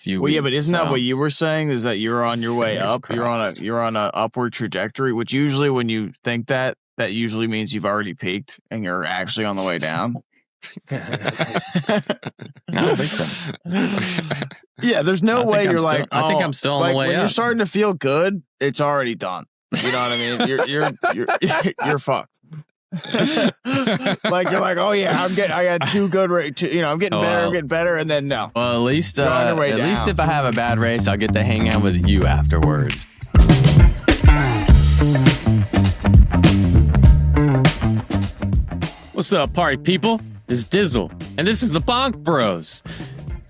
few Well, weeks. yeah, but isn't that what you were saying? Is that you're on your way up? Christ. You're on a upward trajectory, which usually when you think that usually means you've already peaked and you're actually on the way down. I don't think so. Yeah, there's no way you're like, I think I'm still on the way when up. you're starting to feel good, it's already done. You know what I mean? You're fucked. Like you're like, oh yeah, I got too good. I'm getting better, and then no. Well, at least if I have a bad race, I'll get to hang out with you afterwards. What's up, party people? This is Dizzle, and this is the Bonk Bros.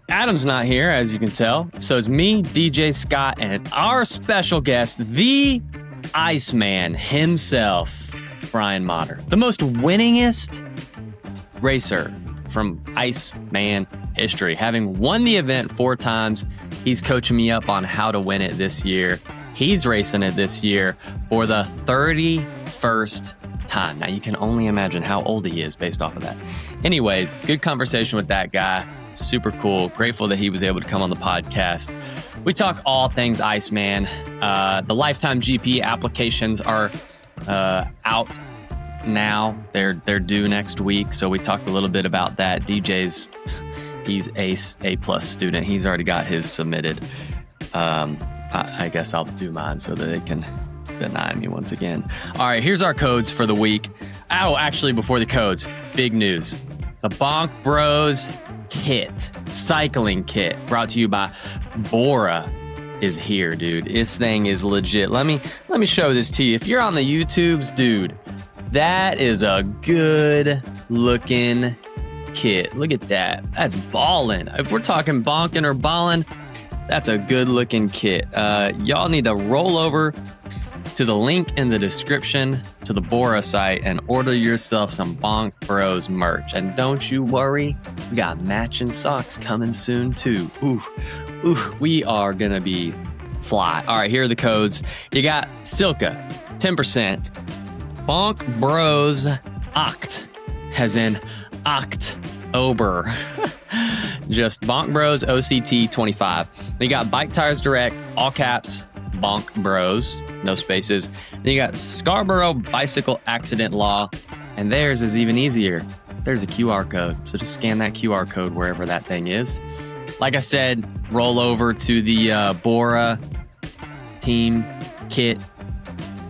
Adam's not here, as you can tell, so it's me, DJ Scott, and our special guest, the Iceman himself, Brian Motter, the most winningest racer from Iceman history, having won the event 4 times. He's coaching me up on how to win it this year. He's racing it this year for the 31st time. Now, you can only imagine how old he is based off of that. Anyways, good conversation with that guy. Super cool. Grateful that he was able to come on the podcast. We talk all things Iceman. The Lifetime GP applications are out now. They're due next week, so we talked a little bit about that. DJ's, he's A+ student. He's already got his submitted. I guess I'll do mine so that they can deny me once again. All right, here's our codes for the week. Oh, actually, before the codes, big news. The Bonk Bros kit, cycling kit, brought to you by Bora, is here, dude. This thing is legit. Let me show this to you. If you're on the YouTubes, dude, that is a good looking kit. Look at that. That's ballin'. If we're talking bonking or ballin', that's a good looking kit. Y'all need to roll over to the link in the description to the Bora site and order yourself some Bonk Bros merch. And don't you worry, we got matching socks coming soon too. Ooh, we are gonna be fly. All right, here are the codes. You got SILCA, 10%. Bonk Bros Oct, as in October. Just Bonk Bros OCT 25. Then you got Bike Tires Direct, all caps, Bonk Bros, no spaces. Then you got Scarborough Bicycle Accident Law, and theirs is even easier. There's a QR code, so just scan that QR code wherever that thing is. Like I said, roll over to the Bora team kit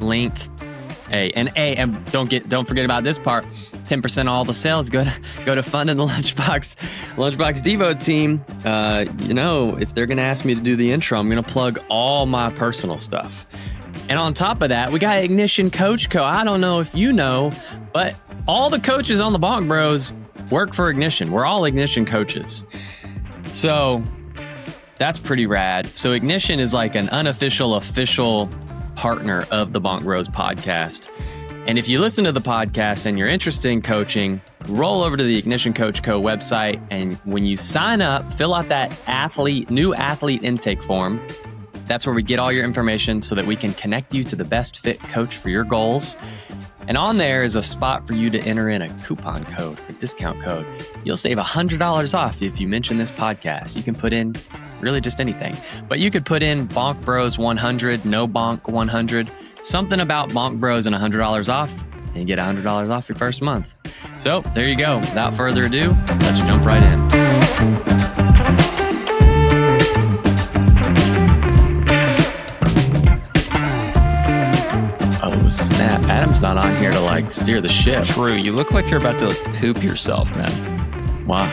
link. And don't forget about this part. 10% of all the sales go to funding the Lunchbox Devo team. If they're gonna ask me to do the intro, I'm gonna plug all my personal stuff. And on top of that, we got Ignition Coach Co. I don't know if you know, but all the coaches on the Bonk Bros work for Ignition. We're all Ignition coaches. So that's pretty rad. So Ignition is like an unofficial, official partner of the Bonk Bros podcast. And if you listen to the podcast and you're interested in coaching, roll over to the Ignition Coach Co. website. And when you sign up, fill out that new athlete intake form. That's where we get all your information so that we can connect you to the best fit coach for your goals. And on there is a spot for you to enter in a coupon code, a discount code. You'll save $100 off if you mention this podcast. You can put in really just anything, but you could put in Bonk Bros 100, no Bonk 100, something about Bonk Bros and $100 off, and you get $100 off your first month. So there you go. Without further ado, let's jump right in. Oh, snap. Adam's not on here to steer the ship. True. You look like you're about to poop yourself, man. Why?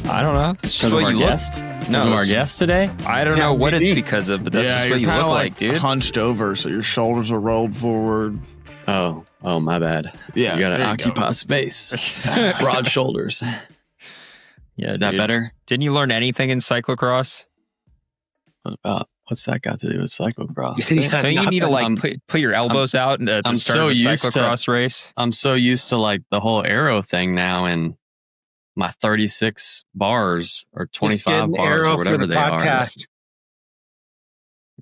I don't know. That's just what you guest? No, our guest today? I don't know what it's because of, but that's just what you look like, dude. Hunched over, so your shoulders are rolled forward. Oh, my bad. Yeah, you gotta occupy space. Broad shoulders. Yeah, is that better? Didn't you learn anything in cyclocross? What's that got to do with cyclocross? So you need to put your elbows out to start a cyclocross race. I'm so used to the whole arrow thing now, and my 36 bars or 25 bars or whatever they are.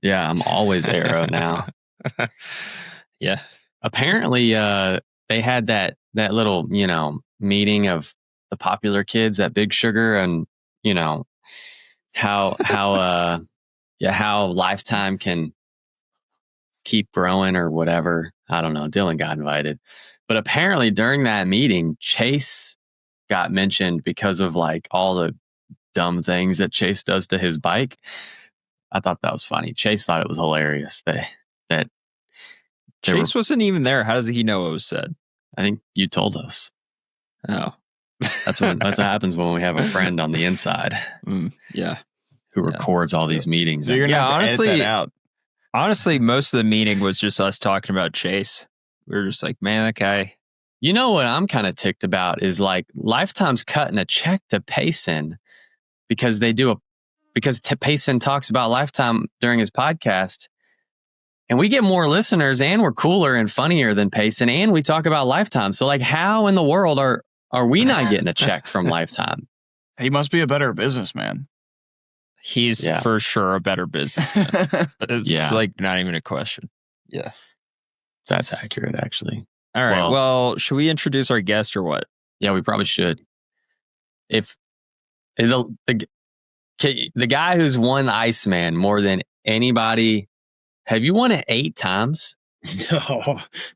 Yeah, I'm always arrow now. Yeah. Apparently, they had that little, meeting of the popular kids at Big Sugar, and, how Lifetime can keep growing or whatever. I don't know. Dylan got invited, but apparently during that meeting, Chase got mentioned because of like all the dumb things that Chase does to his bike. I thought that was funny. Chase thought it was hilarious that Chase wasn't even there. How does he know what was said? I think you told us. Oh, that's what happens when we have a friend on the inside. Yeah, who records all these meetings. So you're gonna have to edit that out. Honestly, most of the meeting was just us talking about Chase. We were just like, man, that guy. You know what I'm kind of ticked about is like Lifetime's cutting a check to Payson because Payson talks about Lifetime during his podcast, and we get more listeners, and we're cooler and funnier than Payson, and we talk about Lifetime. So like, how in the world are we not getting a check from Lifetime? He must be a better businessman. He's for sure a better businessman. It's like not even a question. Yeah. That's accurate, actually. All right. Well, should we introduce our guest or what? Yeah, we probably should. If the guy who's won Iceman more than anybody, have you won it 8 times?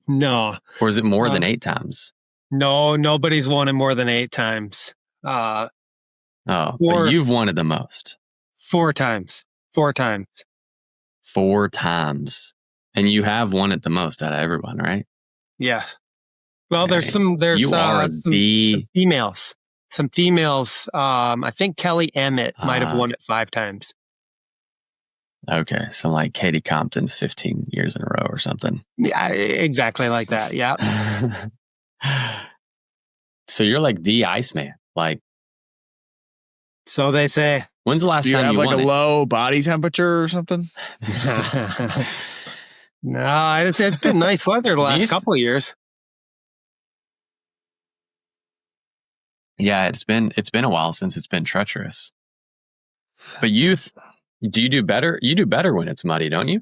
No. Or is it more than 8 times? No, nobody's won it more than 8 times. But you've won it the most. 4 times. 4 times. 4 times. And you have won it the most out of everyone, right? Yeah. Well, there's some females. Some females. I think Kelly Emmett might have won it 5 times. Okay. So like Katie Compton's 15 years in a row or something. Yeah, exactly like that. Yeah. So you're like the Iceman. Like, so they say. When's the last time you have won like a it? low body temperature or something? No, it's been nice weather the last couple of years. Yeah, it's been a while since it's been treacherous. But do you do better? You do better when it's muddy, don't you?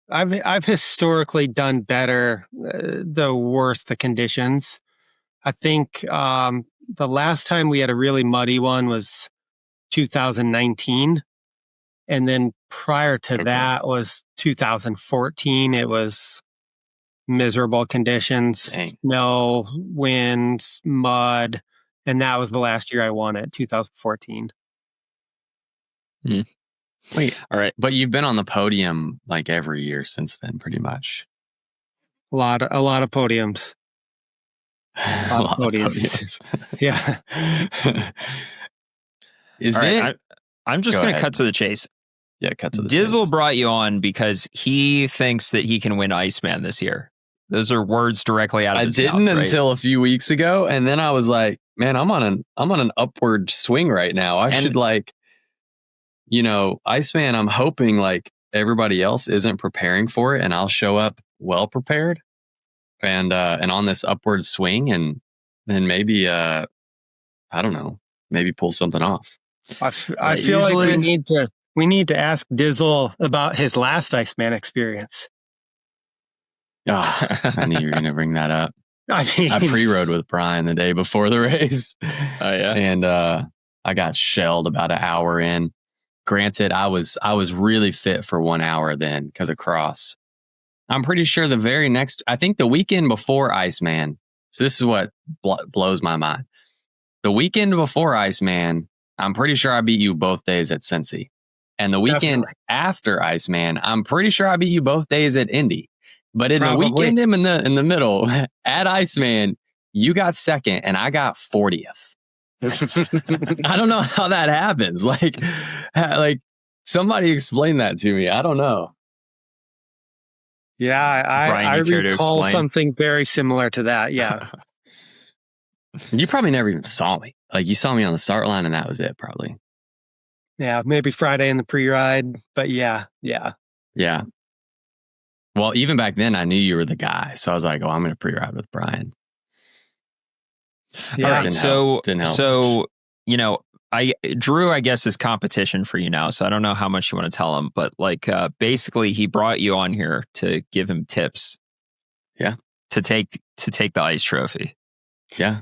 I've historically done better the worse the conditions. I think the last time we had a really muddy one was 2019. And then prior to that was 2014. It was miserable conditions, snow, winds, mud. And that was the last year I won it, 2014. Wait, all right. But you've been on the podium like every year since then, pretty much. A lot of podiums. A lot of podiums. Yeah. I'm just going to cut to the chase. Yeah, cut to the chase. Dizzle brought you on because he thinks that he can win Iceman this year. Those are words directly out of his mouth. I didn't until a few weeks ago, and then I was like, man, I'm on an upward swing right now. I should Iceman, I'm hoping like everybody else isn't preparing for it, and I'll show up well prepared and on this upward swing, and then maybe I don't know, maybe pull something off. I feel like we need to ask Dizzle about his last Iceman experience. Oh, I knew you were going to bring that up. I pre-rode with Brian the day before the race. Oh yeah, and I got shelled about an hour in. Granted, I was really fit for 1 hour then because of cross. I'm pretty sure I think the weekend before Iceman. So this is what blows my mind. The weekend before Iceman, I'm pretty sure I beat you both days at Cincy. And the weekend after Iceman, I'm pretty sure I beat you both days at Indy. But in the weekend in the middle, at Iceman, you got second and I got 40th. I don't know how that happens. Like somebody explain that to me. I don't know. Yeah, I recall something very similar to that. Yeah. You probably never even saw me. Like you saw me on the start line and that was it probably. Yeah, maybe Friday in the pre-ride, but yeah. Yeah. Well, even back then, I knew you were the guy. So I was like, I'm going to pre-ride with Brian. Yeah. All right. So Drew, I guess, is competition for you now. So I don't know how much you want to tell him. But basically, he brought you on here to give him tips. Yeah. To take the ice trophy. Yeah.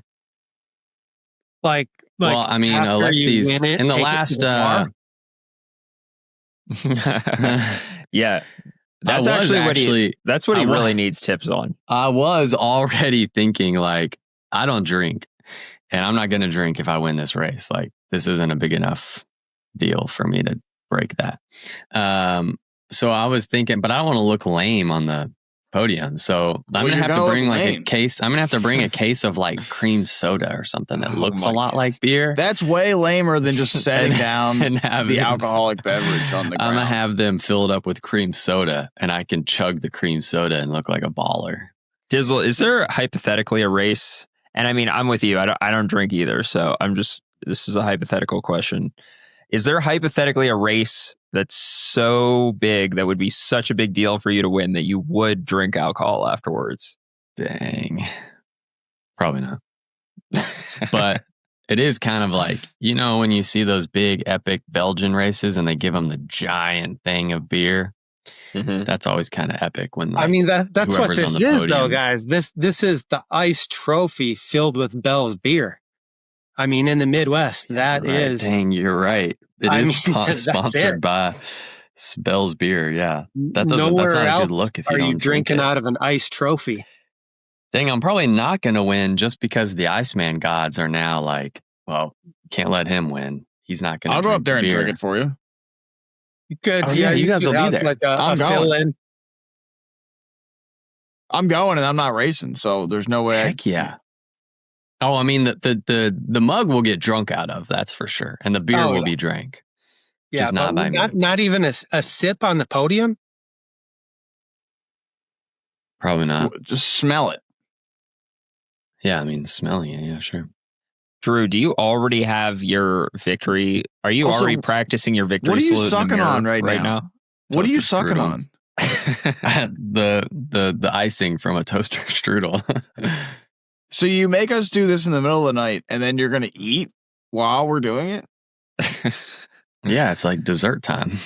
Like well, I mean, Alexi's in the last... Yeah. I That's was actually what actually- that's what he I wa- really needs tips on. I was already thinking like, I don't drink and I'm not going to drink if I win this race. Like this isn't a big enough deal for me to break that. So I was thinking, but I don't want to look lame on the podium. So I'm going to have to bring like a case. I'm going to have to bring a case of like cream soda or something that looks a lot like beer. That's way lamer than just setting down and have the them- alcoholic beverage on the ground. I'm going to have them filled up with cream soda and I can chug the cream soda and look like a baller. Dizzle, is there hypothetically a race? And I mean, I'm with you. I don't drink either. So this is a hypothetical question. Is there hypothetically a race that's so big that would be such a big deal for you to win that you would drink alcohol afterwards? Dang. Probably not. But it is kind of like, you know, when you see those big epic Belgian races and they give them the giant thing of beer, that's always kind of epic. When like, I mean, that's what whoever's this on the is, though, podium. guys. This is the ice trophy filled with Bell's beer. I mean, in the Midwest, that You're right. is. Dang, you're right. It I is mean, that's sponsored it. by Bell's Beer. Yeah, that doesn't. Nowhere That's not a else good look if you are don't you drink drinking it. out of an ice trophy. Dang, I'm probably not going to win just because the Iceman gods are now like, well, can't let him win. He's not going to. I'll go up there and beer. drink it for you. You could, Oh, yeah, you guys could will be have there. Like a I'm going. fill-in. I'm going and I'm not racing, so there's no way. Heck yeah. Oh, I mean the mug will get drunk out of, that's for sure, and the beer will be drank. Yeah, Just not by me. not even a sip on the podium. Probably not. Just smell it. Yeah, I mean smelling it. Yeah, sure. Drew, do you already have your victory? Are you Also, already practicing your victory? What are you salute in the sucking mirror on right now? What are you Toaster sucking strudel. on? the icing from a toaster strudel. So you make us do this in the middle of the night, and then you're going to eat while we're doing it? Yeah, it's like dessert time.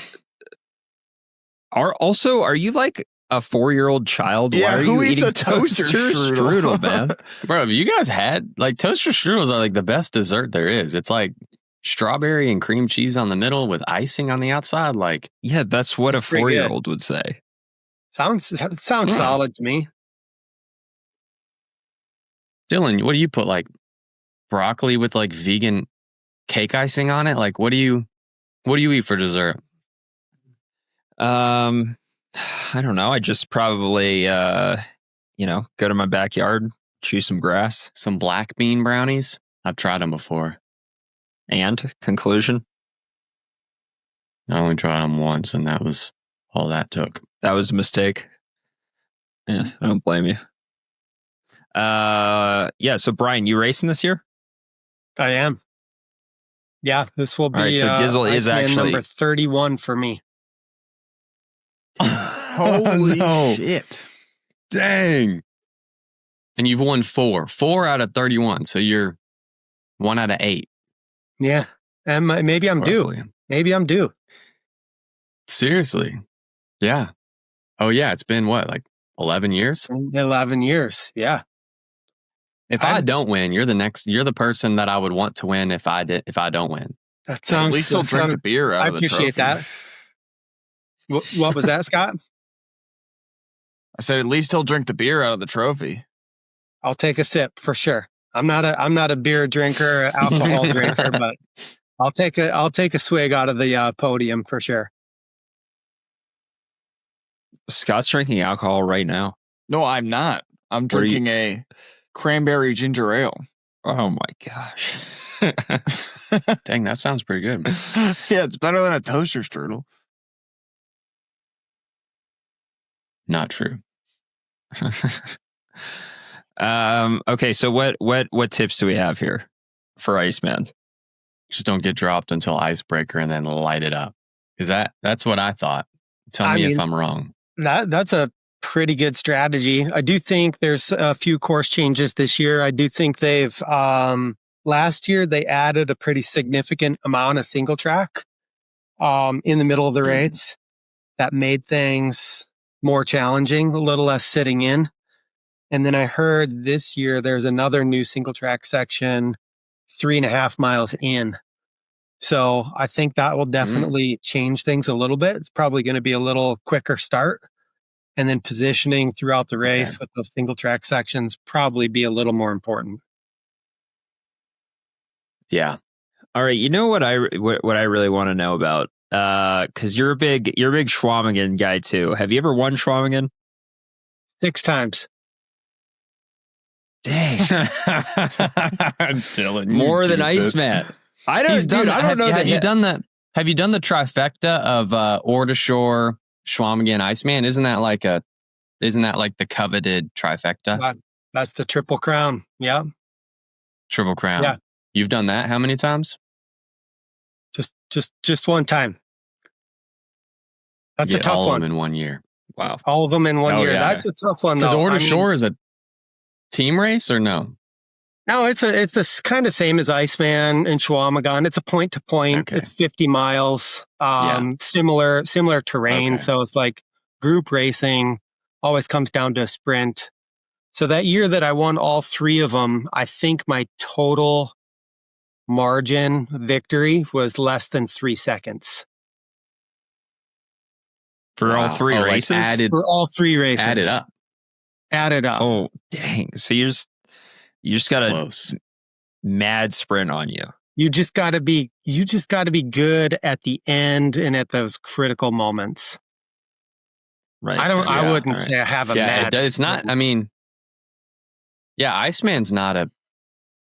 Are you like a 4-year-old child? Yeah, Why are who you eats eating a toaster strudel? man? Bro, have you guys had like toaster strudels are like the best dessert there is. It's like strawberry and cream cheese on the middle with icing on the outside. Like, Yeah, that's what That's a pretty good. 4-year-old would say. Sounds solid to me. Dylan, what do you put? Like broccoli with like vegan cake icing on it? Like, what do you eat for dessert? I don't know. I just probably go to my backyard, chew some grass, Some black bean brownies? I've tried them before. and conclusion. I only tried them once, and that was all that took. That was a mistake. Yeah, I don't blame you. Yeah, so Brian, you racing this year? I am. Yeah, this will be All right, so Dizzle is Iceman actually- number 31 for me. Holy shit. Dang. And you've won 4 out of 31. So you're 1 out of 8. Yeah, and maybe I'm due. roughly. Maybe I'm due. Seriously. Yeah. Oh, yeah. It's been what, like 11 years? 11 years. Yeah. If I don't win, you're the person that I would want to win if I don't win. That sounds. At least he'll drink the beer out I of the trophy. appreciate that. What was that, Scott? I said at least he'll drink the beer out of the trophy. I'll take a sip for sure. I'm not a beer drinker, alcohol drinker, but I'll take a swig out of the podium for sure. Scott's drinking alcohol right now. No, I'm not. I'm What are you- drinking a cranberry ginger ale. Oh my gosh. Dang, that sounds pretty good. Yeah, it's better than a toaster strudel. Not true. Okay, so what tips do we have here for Iceman? Just don't get dropped until icebreaker and then light it up. That's what I thought. Tell me if I'm wrong. That's a pretty good strategy. I do think there's a few course changes this year. I do think they've last year they added a pretty significant amount of single track in the middle of the race. That made things more challenging, a little less sitting in. And then I heard this year there's another new single track section 3.5 miles in. So I think that will definitely change things a little bit. It's probably going to be a little quicker start. And then positioning throughout the race with those single track sections probably be a little more important. Yeah. All right. You know what I really want to know about? Because you're a big Schwamigan guy too. Have you ever won Schwamigan? 6 times. Dang. Dylan, More than Iceman. I don't know that. Have you done that? Have you done the trifecta of Ordashore, Schwamigan, Iceman? Isn't that like the coveted trifecta? That's the Triple Crown. Yeah. Triple Crown. Yeah. You've done that how many times? Just one time. That's a tough all one. Of them in 1 year. Wow. All of them in 1 year. Yeah. That's a tough one though. Because Ordashore is a team race or no? No, it's the kind of same as Iceman and Schwamigan. It's a point to point. It's 50 miles. Similar terrain. Okay. So it's like group racing always comes down to a sprint. So that year that I won all 3 of them, I think my total margin victory was less than 3 seconds. For all 3 races? For all 3 races. Added up. Oh, dang. So you just got a mad sprint on you. You just got to be good at the end and at those critical moments. Right. I wouldn't say I have a mad it's not, I mean, Iceman's not a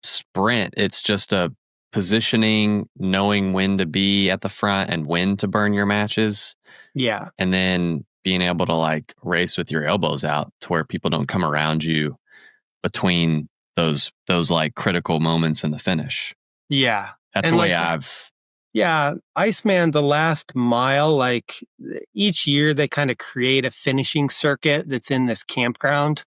sprint. It's just a positioning, knowing when to be at the front and when to burn your matches. Yeah. And then being able to like race with your elbows out to where people don't come around you between those like critical moments in the finish. Yeah. That's the way Iceman, the last mile, like each year they kind of create a finishing circuit that's in this campground.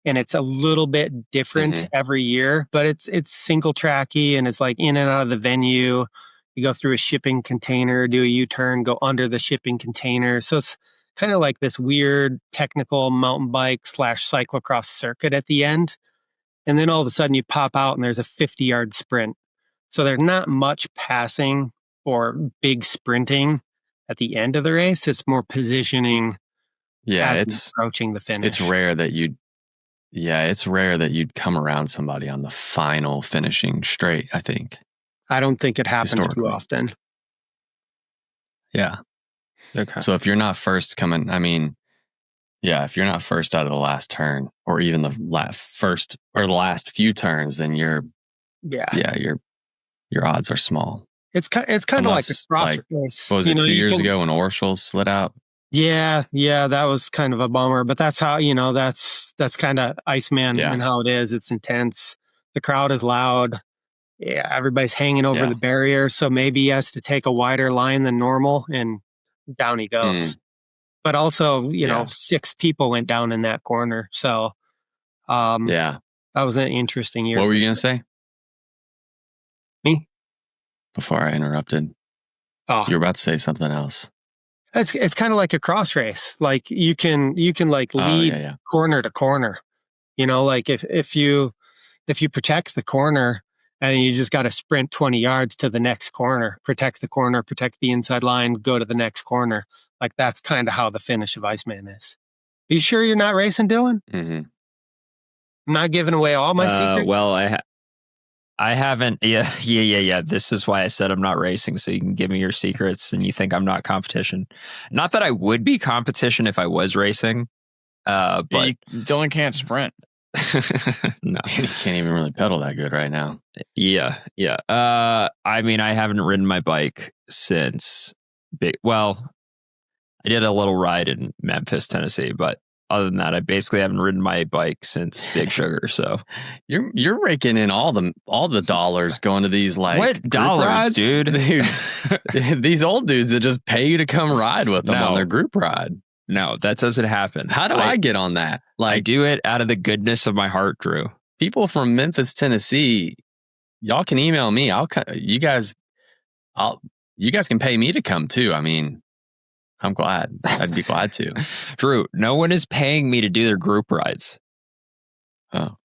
And it's a little bit different every year, but it's single tracky and it's like in and out of the venue. You go through a shipping container, do a U-turn, go under the shipping container. So it's kind of like this weird technical mountain bike / cyclocross circuit at the end. And then all of a sudden you pop out and there's a 50-yard sprint. So there's not much passing or big sprinting at the end of the race. It's more positioning as approaching the finish. It's rare that you'd come around somebody on the final finishing straight, I think. I don't think it happens too often. Yeah. Okay. So if you're not first coming, I mean, if you're not first out of the last turn or even the last few turns, then your odds are small. It's kind of like a cross race. What was it, 2 years ago when Orschel slid out? Yeah, that was kind of a bummer, but that's how, that's kind of Iceman and how it is. It's intense. The crowd is loud. Yeah, everybody's hanging over the barrier, so maybe he has to take a wider line than normal, and down he goes. But also, 6 people went down in that corner, so that was an interesting year. What were you going to say? Me? Before I interrupted. Oh, you were about to say something else. It's kind of like a cross race. Like you can like lead corner to corner. Like if you protect the corner and you just got to sprint 20 yards to the next corner, protect the corner, protect the inside line, go to the next corner. Like that's kind of how the finish of Iceman is. Are you sure you're not racing, Dylan? Mm-hmm. I'm not giving away all my secrets. Well, I haven't. Yeah. This is why I said I'm not racing, so you can give me your secrets and you think I'm not competition. Not that I would be competition if I was racing, but Dylan can't sprint. No, he can't even really pedal that good right now. Yeah. I mean, I haven't ridden my bike since I did a little ride in Memphis, Tennessee, but other than that, I basically haven't ridden my bike since Big Sugar. So you're raking in all the dollars going to these like what dollars, rides? dude? These old dudes that just pay you to come ride with them on their group ride. No, that doesn't happen. How do I get on that? I do it out of the goodness of my heart, Drew. People from Memphis, Tennessee, y'all can email me. You guys can pay me to come too. I mean, I'm glad. I'd be glad to. Drew, no one is paying me to do their group rides. Oh.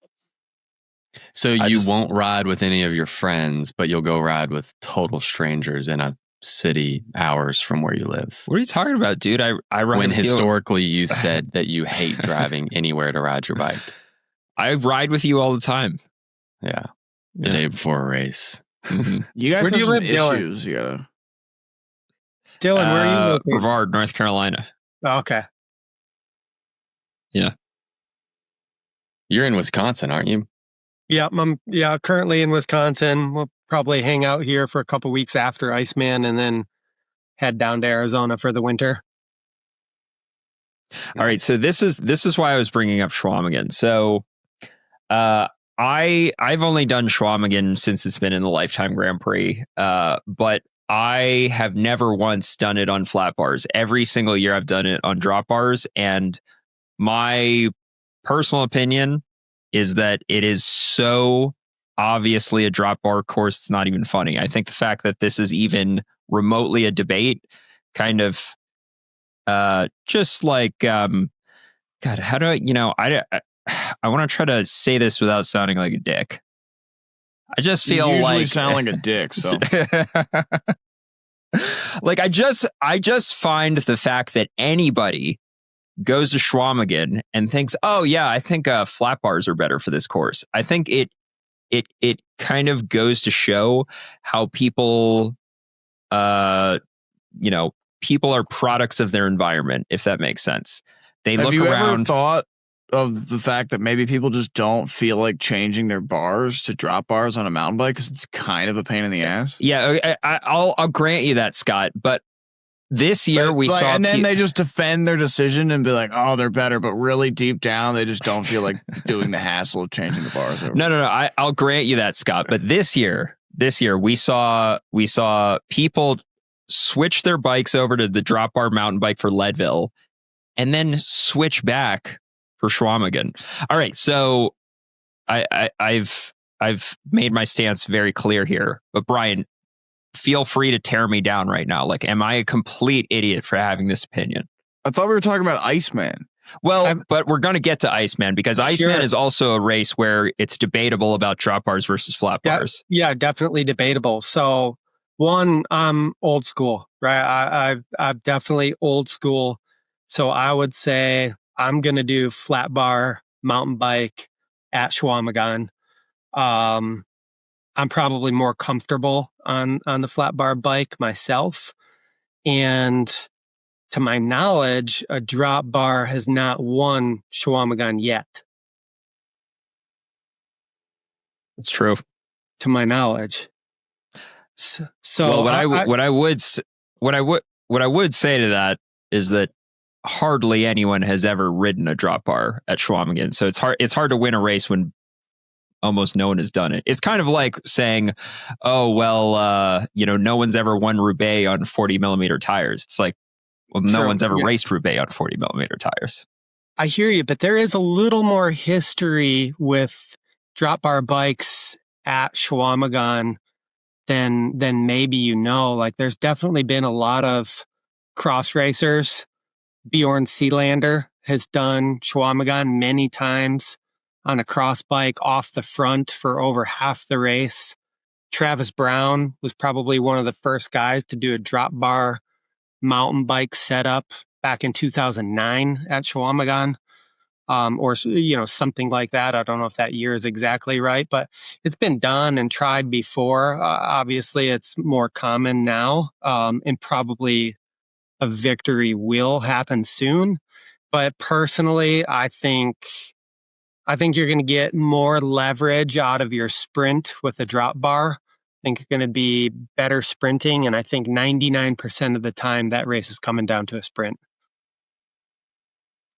So you won't ride with any of your friends, but you'll go ride with total strangers in a city hours from where you live. What are you talking about, dude? I ride when with you. Historically you said that you hate driving anywhere to ride your bike. I ride with you all the time. Yeah. The day before a race. You guys Where do have you some live, Dylan? issues. You gotta. Dylan, where are you located? Brevard, North Carolina. Oh, okay. Yeah. You're in Wisconsin, aren't you? Yeah, I'm currently in Wisconsin. We'll probably hang out here for a couple weeks after Iceman and then head down to Arizona for the winter. All right, so this is why I was bringing up Schwamigan. So, I've only done Schwamigan since it's been in the Lifetime Grand Prix, but I have never once done it on flat bars. Every single year I've done it on drop bars, and my personal opinion is that it is so obviously a drop bar course. It's not even funny. I think the fact that this is even remotely a debate kind of just like God, how do I want to try to say this without sounding like a dick. I just feel you usually like sound like a dick. So like I just find the fact that anybody goes to Schwamigan and thinks, oh yeah, I think flat bars are better for this course. I think it kind of goes to show how people people are products of their environment, if that makes sense. They have look you around. ever thought of the fact that maybe people just don't feel like changing their bars to drop bars on a mountain bike because it's kind of a pain in the ass? Yeah, I'll grant you that, Scott. But this year we saw, and then they just defend their decision and be like, "Oh, they're better," but really deep down they just don't feel like doing the hassle of changing the bars over. No. I'll grant you that, Scott. But this year we saw people switch their bikes over to the drop bar mountain bike for Leadville, and then switch back for Schwamigan. All right, so I've made my stance very clear here. But Brian, feel free to tear me down right now. Like, am I a complete idiot for having this opinion? I thought we were talking about Iceman. Well, but we're going to get to Iceman because Iceman is also a race where it's debatable about drop bars versus flat bars. Yeah, definitely debatable. So one, I'm old school, right? I'm definitely old school. So I would say I'm going to do flat bar mountain bike at Schwamigan. I'm probably more comfortable on the flat bar bike myself. And to my knowledge, a drop bar has not won Schwamigan yet. It's true. To my knowledge. So well, what I would say to that is that hardly anyone has ever ridden a drop bar at Schwamigan. So it's hard to win a race when almost no one has done it. It's kind of like saying, oh, well, no one's ever won Roubaix on 40 millimeter tires. It's like, well, no one's ever raced Roubaix on 40 millimeter tires. I hear you, but there is a little more history with drop bar bikes at Schwamigan than maybe like there's definitely been a lot of cross racers. Bjorn Sealander has done Schwamigan many times on a cross bike off the front for over half the race. Travis Brown was probably one of the first guys to do a drop bar mountain bike setup back in 2009 at Schwamigan. Or something like that. I don't know if that year is exactly right, but it's been done and tried before. Obviously, it's more common now, and probably a victory will happen soon. But personally, I think you're going to get more leverage out of your sprint with a drop bar. I think you're going to be better sprinting, and I think 99% of the time that race is coming down to a sprint.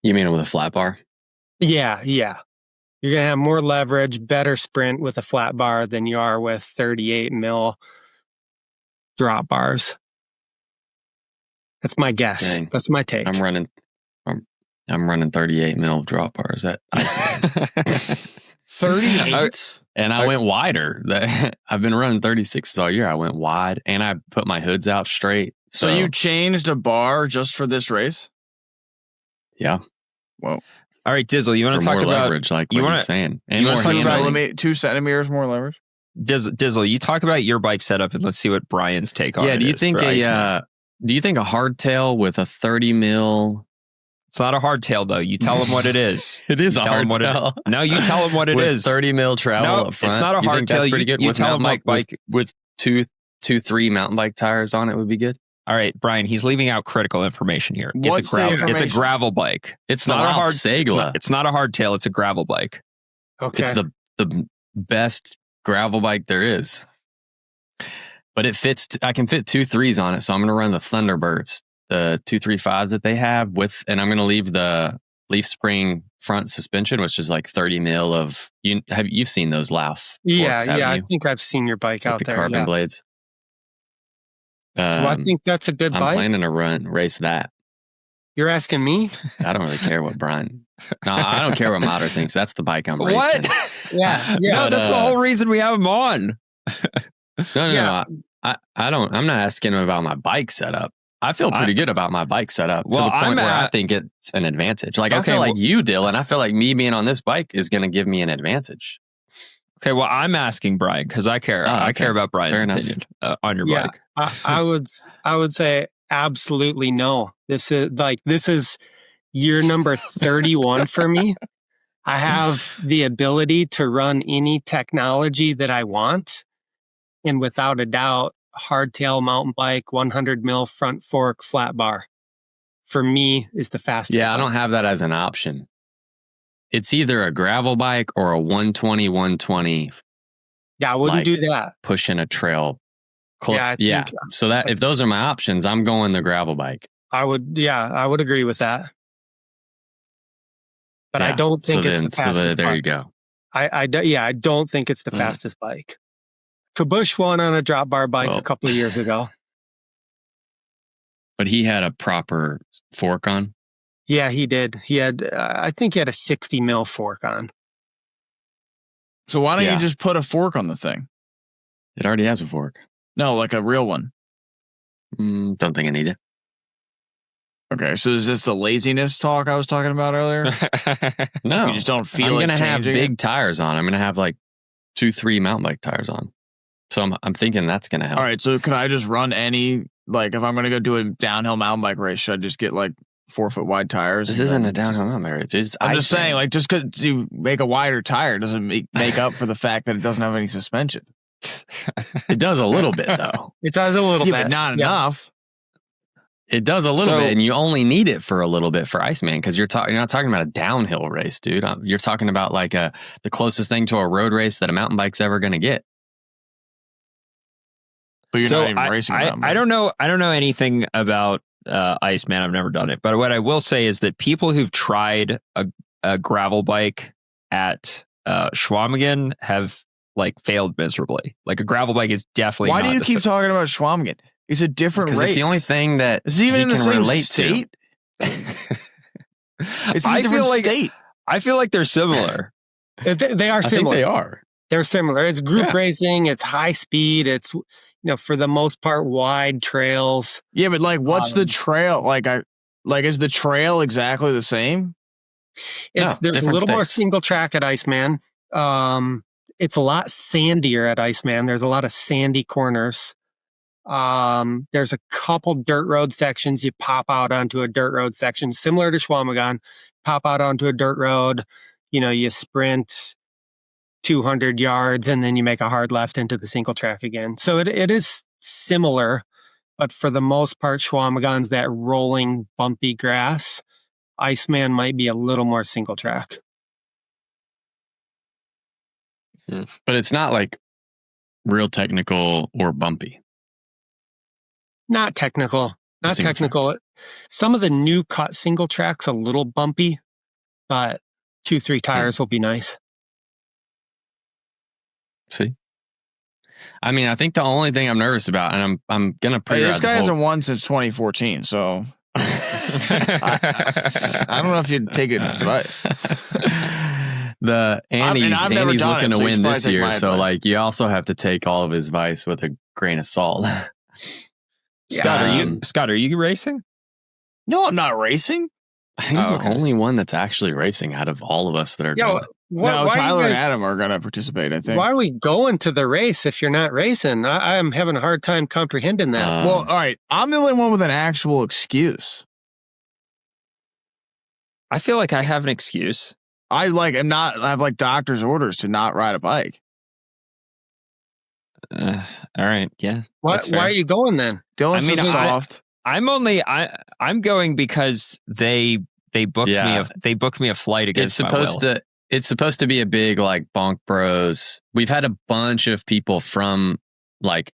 You mean with a flat bar? Yeah. You're going to have more leverage, better sprint with a flat bar than you are with 38 mil drop bars. That's my guess. Dang. That's my take. I'm running 38 mil drop bars at Iceman. 38? And I went wider. I've been running 36s all year. I went wide and I put my hoods out straight. So you changed a bar just for this race? Yeah. Whoa. All right, Dizzle, you want for to talk more about leverage, like you what wanna- he's saying, and you more wanna talk about handling. 2 centimeters more leverage. Dizzle? You talk about your bike setup, and let's see what Brian's take on it. Do you is think for Iceman. do you think a hardtail with a 30 mil? It's not a hardtail though. You tell him what it is. It is You a tell him what it- hardtail. No, you tell him what it With is. 30 mil travel No, up front. it's not a You think that's hardtail. pretty You- good. you with tell mountain him what bike with 3 mountain bike tires on it would be good. All right, Brian, he's leaving out critical information here. What's it's a the gravel. It's a information? gravel bike. It's not not a hard Segla. It's not a hardtail. It's a gravel bike. Okay. It's the best gravel bike there is. But it fits. I can fit 2 3s on it, so I'm going to run the Thunderbirds, the 235s that they have with, and I'm going to leave the Leaf Spring front suspension, which is like 30 mil of. You've seen those Lauf? Yeah, forks, haven't I you? think I've seen your bike With out the there. carbon Yeah. blades. So I think that's a good I'm bike. planning to race that. You're asking me? I don't really care what Brian. No, I don't care what Mater thinks. That's the bike I'm racing. What? Yeah. No, But, that's the whole reason we have him on. No, Yeah. I don't. I'm not asking him about my bike setup. I feel pretty good about my bike setup Well, to the point I'm where I at- think it's an advantage. Like I Okay, feel like well- you, Dylan. I feel like me being on this bike is going to give me an advantage. Okay, well, I'm asking Brian because I care. Oh, I okay. care about Brian's Fair enough. opinion on your Yeah. bike. I would say absolutely no. This is year number 31 for me. I have the ability to run any technology that I want. And without a doubt, hardtail mountain bike, 100 mil front fork, flat bar, for me is the fastest. Yeah, I bike. don't have that as an option. It's either a gravel bike or a 120 Yeah, I wouldn't like- do that. pushing a trail. Yeah, I think- So that if those are my options, I'm going the gravel bike. I would agree with that. But I Yeah. don't think so it's then, the fastest so there bike. you go. I don't think it's the Mm. fastest bike. Kabush won on a drop bar bike Well- a couple of years ago. But he had a proper fork on. Yeah, he did. He had, I think he had a 60 mil fork on. So why don't Yeah. you just put a fork on the thing? It already has a fork. No, like a real one. Don't think I need it. Okay, so is this the laziness talk I was talking about earlier? No, You just don't feel I'm like gonna have changing big it? tires on. I'm gonna have like 2-3 mountain bike tires on. So I'm thinking that's gonna help. All right, so can I just run any, like if I'm going to go do a downhill mountain bike race, should I just get like 4 foot wide tires? This and isn't then a downhill mountain bike race. It's I'm just Iceman. saying, like, just because you make a wider tire doesn't make up for the fact that it doesn't have any suspension. It does a little bit though. It does a little Yeah, bit. but not Yeah. enough. It does a little So- bit, and you only need it for a little bit for Iceman because you're not talking about a downhill race, dude. You're talking about like the closest thing to a road race that a mountain bike's ever going to get. But you're So not even racing a mountain bike. I don't know anything about Iceman. I've never done it, but what I will say is that people who've tried a gravel bike at Schwamigan have like failed miserably. Like a gravel bike is definitely. Why not do you the keep fi- talking about Schwamigan? It's a different Because race. it's the only thing that Is it even he in the can same relate state? to. It's in a I different feel like state. I feel like they're similar. They are I think similar. they are. They're similar. It's group Yeah. racing. It's high speed. It's, for the most part, wide trails. Yeah, but like, what's the Um, trail? Is the trail exactly the same? There's a different little more states. single track at Iceman. It's a lot sandier at Iceman. There's a lot of sandy corners. There's a couple dirt road sections. You pop out onto a dirt road section, similar to Schwamigan. Pop out onto a dirt road. You sprint 200 yards and then you make a hard left into the single track again. So it is similar, but for the most part, Schwamigan's that rolling, bumpy grass. Iceman might be a little more single track. But it's not like real technical or bumpy. Not technical. Not Single technical. Some of the new cut single tracks a little bumpy, but 2-3 tires will be nice. See? I mean, I think the only thing I'm nervous about, and I'm gonna Hey, figure this out guy the hasn't whole, won since 2014, so I don't know if you'd take his advice. the Annie's I've never done looking it, to so you win should this probably take year, my so advice. like you also have to take all of his advice with a grain of salt. Scott, Um, are you racing? No, I'm not racing. I think I'm the only one that's actually racing out of all of us that are going. No, Tyler and Adam are going to participate, I think. Why are we going to the race if you're not racing? I am having a hard time comprehending that. Well, all right. I'm the only one with an actual excuse. I feel like I have an excuse. I have like doctor's orders to not ride a bike. All right, yeah. Why are you going then? Dylan's soft. I'm going because they booked me a flight against my will. It's supposed to be a big like Bonk Bros. We've had a bunch of people from like,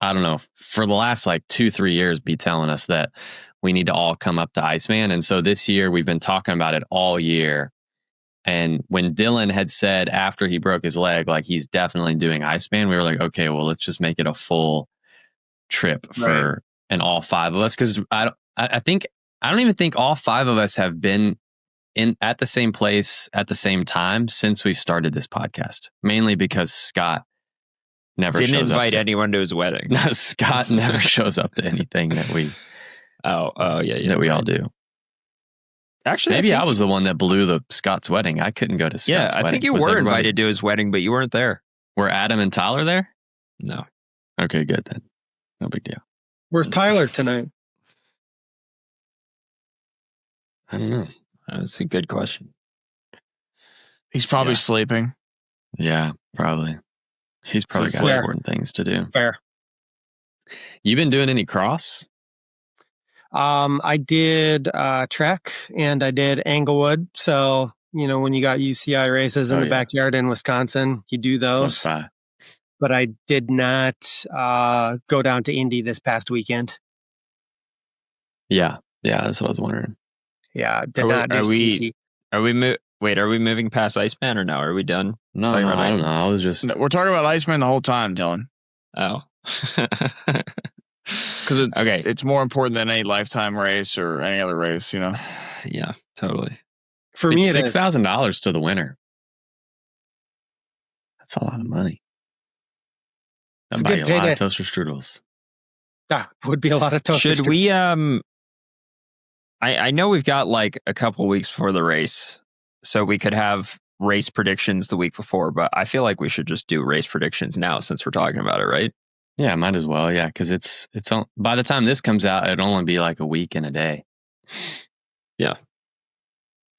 I don't know, for the last like 2-3 years be telling us that we need to all come up to Iceman. And so this year we've been talking about it all year. And when Dylan had said after he broke his leg, like he's definitely doing Iceman, we were like, okay, well, let's just make it a full trip for and all 5 of us. Cause I don't even think all 5 of us have been at the same place at the same time since we started this podcast, mainly because Scott didn't invite anyone to his wedding. No, Scott never shows up to anything that we that we all do. Actually, maybe I was the one that blew Scott's wedding. I couldn't go to Scott's wedding. I think you were invited to his wedding, but you weren't there. Were Adam and Tyler there? No. Okay, good then. No big deal. Where's Tyler tonight? I don't know. That's a good question. He's probably sleeping. Yeah, probably. He's probably got important things to do. Fair. You been doing any cross? I did Trek and I did Englewood. So, when you got UCI races in the backyard in Wisconsin, you do those. But I did not go down to Indy this past weekend. Yeah, that's what I was wondering. Yeah, did not do CC. Are we moving past Iceman or no? Are we done? No, I don't know. I was just... We're talking about Iceman the whole time, Dylan. Oh. Because it's more important than any lifetime race or any other race, Yeah, totally. For me, it's $6,000 to the winner. That's a lot of money. That'll buy you a lot of toaster strudels. That would be a lot of toaster strudels. Should we... I know we've got like a couple weeks before the race, so we could have race predictions the week before, but I feel like we should just do race predictions now since we're talking about it, right? Yeah, might as well. Yeah, because it's by the time this comes out, it'll only be like a week and a day. Yeah.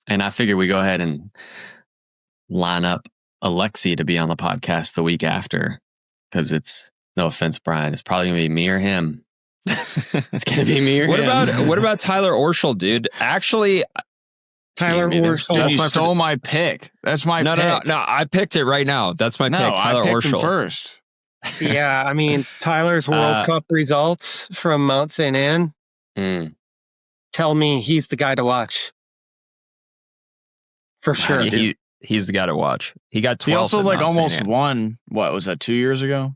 And I figure we go ahead and line up Alexi to be on the podcast the week after, because it's, no offense, Brian, it's probably going to be me or him. It's going to be me or him. What about Tyler Orschel, dude? Actually, Tyler Orschel. You stole my pick. That's my pick. No. I picked it right now. That's my pick. Tyler I picked Orschel him first. Yeah, I mean, Tyler's World Cup results from Mount St. Anne tell me he's the guy to watch. For sure. He's the guy to watch. He got 12th. He also almost won. What was that? 2 years ago?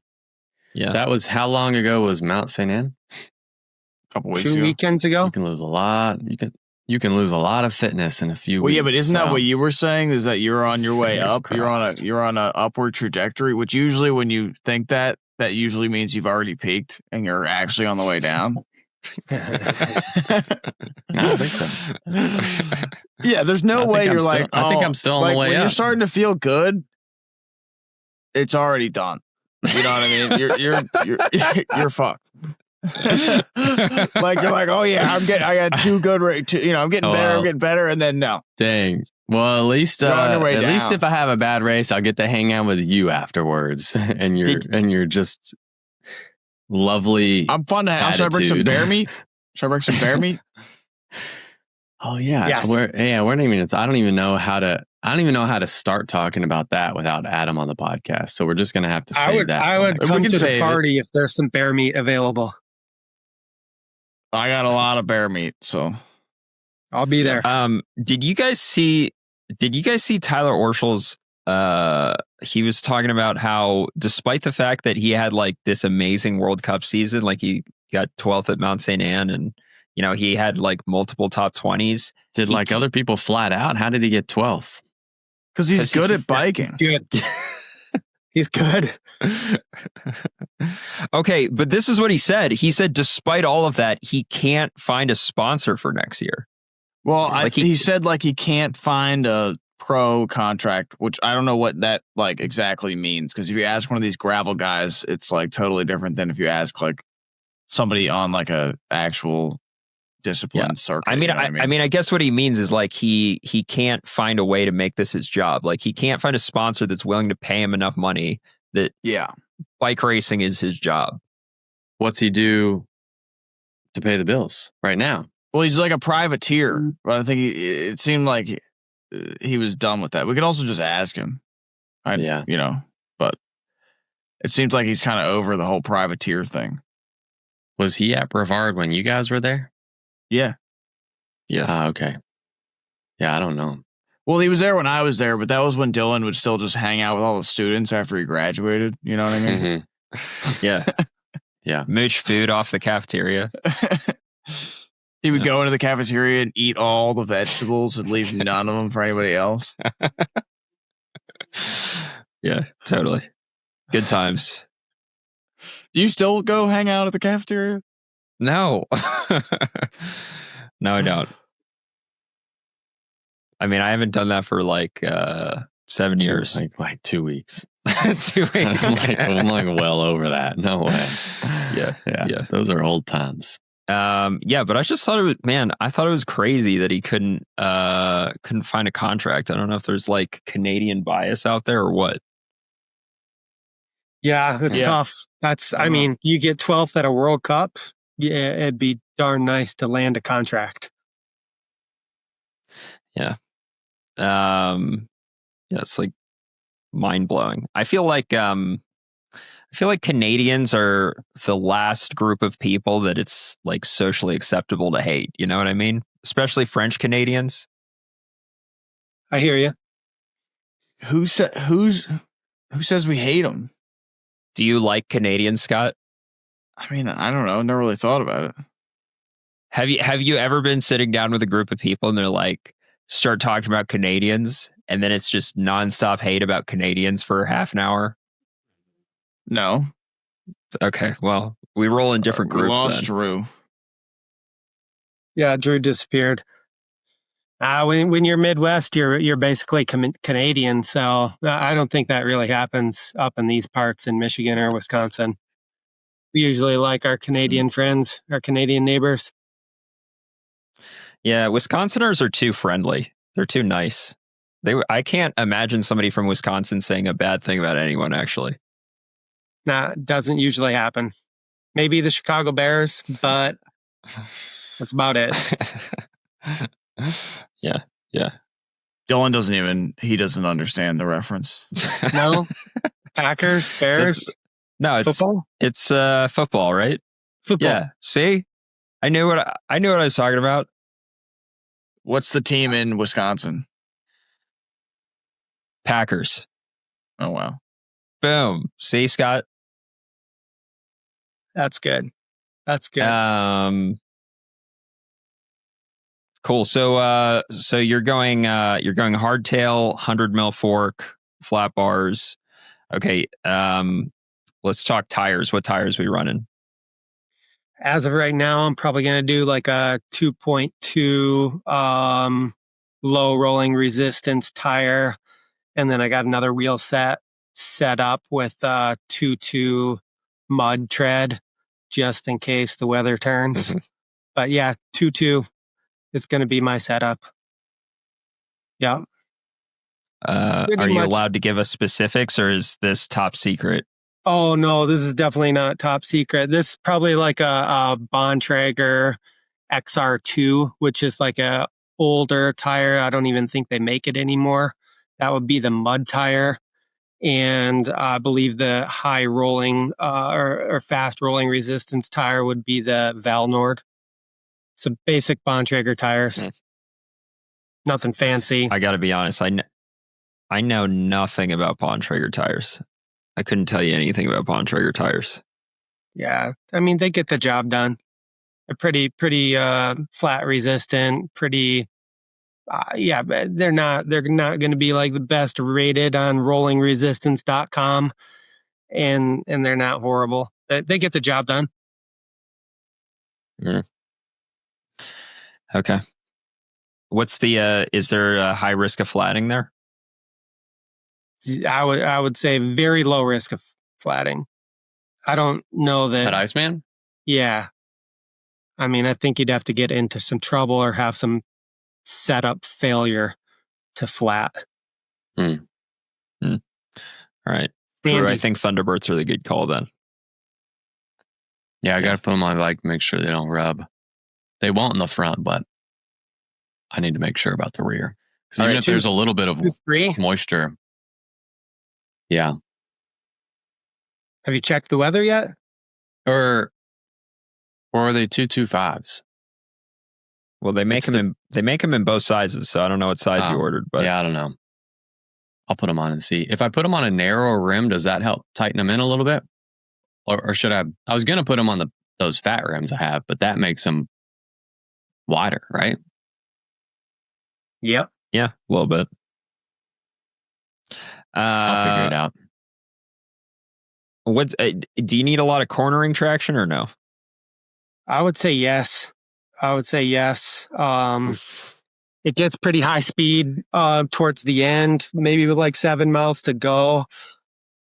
Yeah. That was how long ago was Mount St. Anne? A couple weeks ago. 2 weekends ago. You can lose a lot. You can lose a lot of fitness in a few weeks. Well, yeah, but isn't that what you were saying? Is that you're on your way up? Crossed. You're on a upward trajectory, which usually when you think that usually means you've already peaked and you're actually on the way down. No, I think so. Yeah, there's no way you're like, I think I'm still on the way when up. You're starting to feel good, it's already done. You know what I mean? You're fucked. Like you're like, oh yeah, I got 2 good I'm getting better, and then no. Dang. Well, at least if I have a bad race, I'll get to hang out with you afterwards, and you're just lovely. I'm fun to have. Should I bring some bear meat? Oh yeah, yes. We're not even. I don't even know how to start talking about that without Adam on the podcast. So we're just gonna have to save that. I would come to the party if there's some bear meat available. I got a lot of bear meat, so I'll be there. Did you guys see Tyler Orschel's he was talking about how despite the fact that he had like this amazing World Cup season, like he got 12th at Mount St. Anne and he had like multiple top 20s. Did like other people flat out? How did he get 12th? Because he's good at biking. Good. He's good. Okay, but this is what he said. He said, despite all of that, he can't find a sponsor for next year. Well, Like he said like he can't find a pro contract, which I don't know what that like exactly means. Because if you ask one of these gravel guys, it's like totally different than if you ask like somebody on like a actual discipline circuit. I mean, you know what I mean, I guess what he means is like he can't find a way to make this his job. Like he can't find a sponsor that's willing to pay him enough money that bike racing is his job. What's he do to pay the bills right now? Well, he's like a privateer, but I think it seemed like he was done with that. We could also just ask him. You know, but it seems like he's kind of over the whole privateer thing. Was he at Brevard when you guys were there? Yeah. Okay. Yeah, I don't know. Well, he was there when I was there, but that was when Dillman would still just hang out with all the students after he graduated. You know what I mean? Yeah. Yeah. Mooch food off the cafeteria. He would go into the cafeteria and eat all the vegetables and leave none of them for anybody else. Yeah, totally. Good times. Do you still go hang out at the cafeteria? No. No, I don't. I mean, I haven't done that for like 7 years. Like 2 weeks. 2 weeks. I'm like well over that. No way. Yeah. Those are old times. Yeah, but I just thought I thought it was crazy that he couldn't find a contract. I don't know if there's like Canadian bias out there or what. Yeah, it's tough. I mean, you get 12th at a World Cup. Yeah, it'd be darn nice to land a contract. Yeah. It's like mind blowing. I feel like Canadians are the last group of people that it's like socially acceptable to hate. You know what I mean? Especially French Canadians. I hear you. Who says we hate them? Do you like Canadians, Scott? I mean, I don't know. Never really thought about it. Have you ever been sitting down with a group of people and they're like start talking about Canadians and then it's just nonstop hate about Canadians for half an hour? No. Okay, well, we roll in different groups. We lost then. Drew. Yeah, Drew disappeared. When you're Midwest, you're basically Canadian, so I don't think that really happens up in these parts in Michigan or Wisconsin. We usually like our Canadian friends, our Canadian neighbors. Yeah, Wisconsiners are too friendly. They're too nice. I can't imagine somebody from Wisconsin saying a bad thing about anyone, actually. Nah, doesn't usually happen. Maybe the Chicago Bears, but that's about it. Yeah. Dylan doesn't understand the reference. No? Packers, Bears? Football? It's football, right? Football. Yeah. See? I knew what I was talking about. What's the team in Wisconsin? Packers. Oh, wow. Boom. See, Scott? That's good. Cool. So you're going hardtail, 100 mil fork, flat bars. Okay. Let's talk tires. What tires are we running? As of right now, I'm probably going to do like a 2.2 low rolling resistance tire. And then I got another wheel set up with 2.2 mud tread just in case the weather turns. But yeah, 2.2 is going to be my setup. Yeah. Are you allowed to give us specifics or is this top secret? Oh, no, this is definitely not top secret. This is probably like a Bontrager XR2, which is like a older tire. I don't even think they make it anymore. That would be the mud tire. And I believe the high rolling or fast rolling resistance tire would be the Valnord. It's a basic Bontrager tires. Nothing fancy. I got to be honest. I know nothing about Bontrager tires. I couldn't tell you anything about Bontrager tires. Yeah, I mean they get the job done. They're pretty flat resistant. Pretty, but they're not going to be like the best rated on rollingresistance.com, and they're not horrible. They get the job done. Okay. What's the? Is there a high risk of flatting there? I would say very low risk of flatting. I don't know that. At Iceman? Yeah. I mean, I think you'd have to get into some trouble or have some setup failure to flat. All right. Drew, I think Thunderbolts are the good call then. Yeah, I got to put them on bike, make sure they don't rub. They won't in the front, but I need to make sure about the rear. Because even if there's a little bit of moisture. Yeah. Have you checked the weather yet? Or are they 225s? Well, they make them in both sizes, so I don't know what size you ordered. But yeah, I don't know. I'll put them on and see. If I put them on a narrow rim, does that help tighten them in a little bit? Or should I? I was going to put them on those fat rims I have, but that makes them wider, right? Yep. Yeah, a little bit. I'll figure it out. Do you need a lot of cornering traction or no? I would say yes. It gets pretty high speed towards the end, maybe with like 7 miles to go.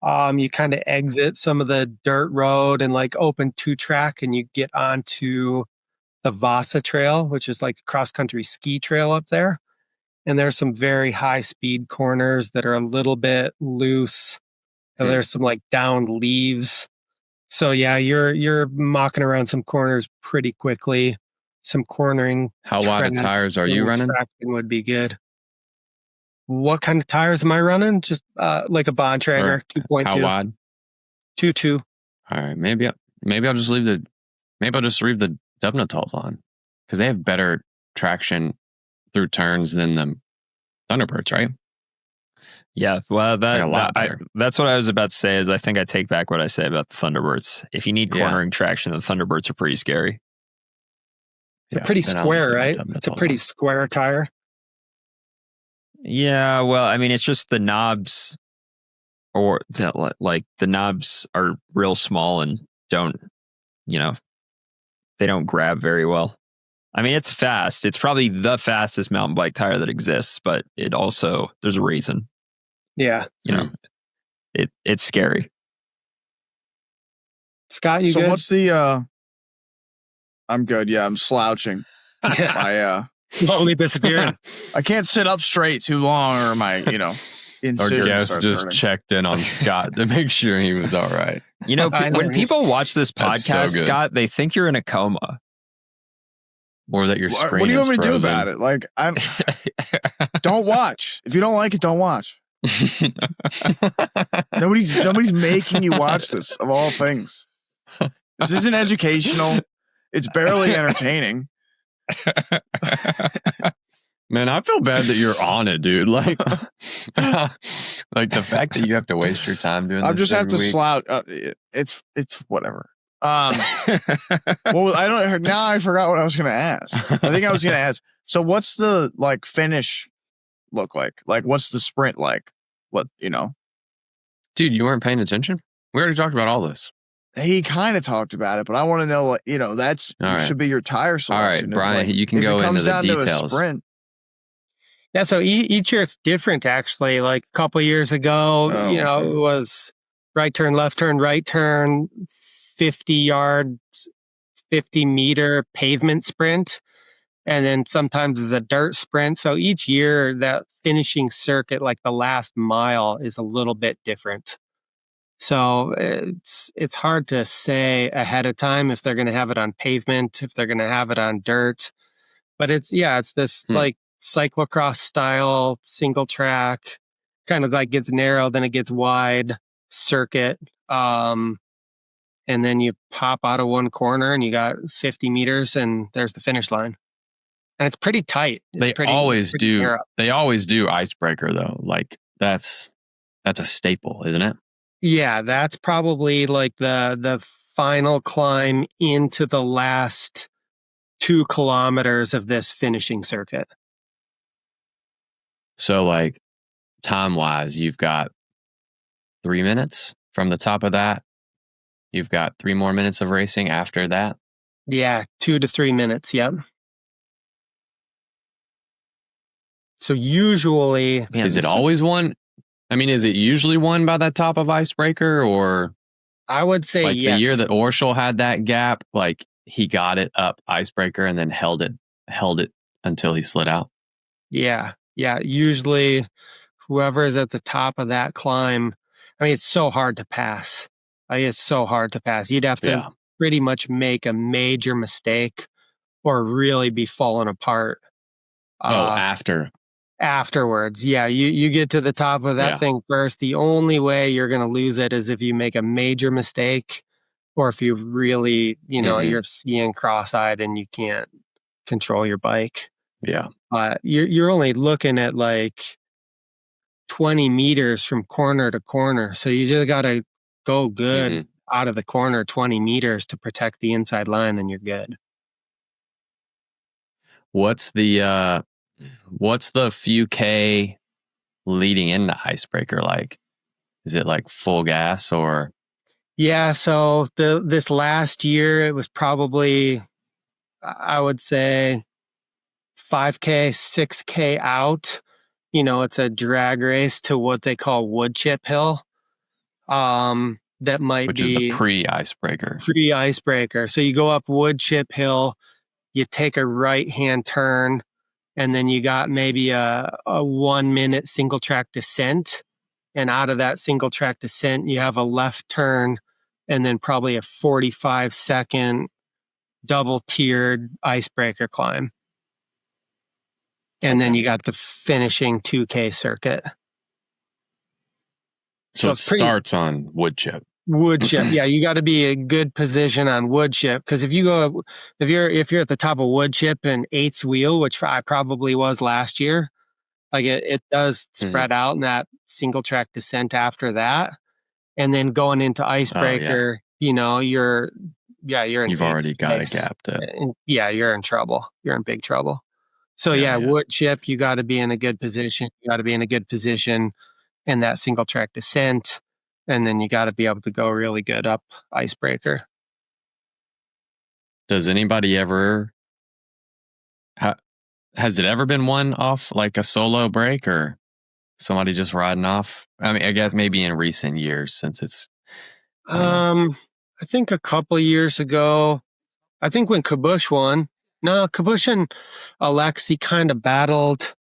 You kind of exit some of the dirt road and like open 2-track, and you get onto the Vasa Trail, which is like a cross-country ski trail up there. And there's some very high speed corners that are a little bit loose. And there's some like downed leaves. So yeah, you're mocking around some corners pretty quickly. Some cornering. How wide of tires are you running? Traction would be good. What kind of tires am I running? Just like a Bontrager 2.2. How wide? 2.2. All right, maybe I'll just leave the Dubnatals on, because they have better traction through turns than the Thunderbirds, right? Yeah, well, that's what I was about to say. Is I think I take back what I say about the Thunderbirds. If you need cornering traction, the Thunderbirds are pretty scary. They're pretty square, right? It's a pretty square tire. Yeah, well, I mean, it's just the knobs, the knobs are real small and don't grab very well. I mean, it's fast. It's probably the fastest mountain bike tire that exists, but it also, there's a reason. Yeah. It's scary. Scott, you good? So what's the, I'm good. Yeah, I'm slouching. Slowly disappearing. I can't sit up straight too long, or my, Our guest just checked in on Scott to make sure he was all right. When people watch this podcast, so Scott, they think you're in a coma. Or that your screen is frozen. What do you want me to do about it? Like, don't watch. If you don't like it, don't watch. Nobody's making you watch this, of all things. This isn't educational. It's barely entertaining. Man, I feel bad that you're on it, dude. Like, like the fact that you have to waste your time doing this. I just have to week. slouch. It's whatever. Well, now I forgot what I was going to ask. I think I was going to ask. So, what's the finish look like? Like, what's the sprint like? Dude, you weren't paying attention. We already talked about all this. He kind of talked about it, but I want to know should be your tire selection. All right, Brian, you can go into the details. Yeah, so each year it's different, actually. Like a couple of years ago, it was right turn, left turn, right turn, 50 yards, 50 meter pavement sprint. And then sometimes it's a dirt sprint. So each year that finishing circuit, like the last mile, is a little bit different. So it's hard to say ahead of time if they're going to have it on pavement, if they're going to have it on dirt. But it's this like cyclocross style single track, kind of like gets narrow, then it gets wide circuit. And then you pop out of one corner and you got 50 meters and there's the finish line. And it's pretty tight. They always do icebreaker though. Like that's a staple, isn't it? Yeah, that's probably like the final climb into the last 2 kilometers of this finishing circuit. So like time wise, you've got 3 minutes from the top of that. You've got 3 more minutes of racing after that. Yeah, 2 to 3 minutes. Yep. So usually, Man, Is it always one? I mean, is it usually won by that top of icebreaker, or I would say like yes. the year that Orschel had that gap, like he got it up icebreaker and then held it until he slid out? Yeah. Usually, whoever is at the top of that climb, I mean, it's so hard to pass. It's so hard to pass. You'd have to Yeah. pretty much make a major mistake or really be falling apart. After. Afterwards. Yeah, you get to the top of that thing first. The only way you're going to lose it is if you make a major mistake or if you really, you're seeing cross-eyed and you can't control your bike. Yeah. You're only looking at like 20 meters from corner to corner. So you just got to go good out of the corner 20 meters to protect the inside line and you're good. What's the few K leading into icebreaker like? Is it like full gas or? Yeah, so this last year it was probably, I would say, 5K, 6K out. It's a drag race to what they call wood chip hill. That might Which be is the pre-icebreaker. Pre-icebreaker. So you go up wood chip hill, you take a right-hand turn, and then you got maybe a 1 minute single track descent. And out of that single track descent, you have a left turn and then probably a 45-second double tiered icebreaker climb. And then you got the finishing 2K circuit. So it starts on wood chip. Wood chip. Yeah, you got to be a good position on wood chip. Because if you're at the top of wood chip and eighth wheel, which I probably was last year, like it does spread out in that single track descent after that. And then going into icebreaker, you're in You've already got a gap to. Yeah, you're in trouble. You're in big trouble. So wood chip, you got to be in a good position. You got to be in a good position in that single track descent. And then you got to be able to go really good up icebreaker. Does anybody ever? Has it ever been one off like a solo break or somebody just riding off? I mean, I guess maybe in recent years since it's. I think a couple years ago, I think when Kabush won. No, Kabush and Alexi kind of battled.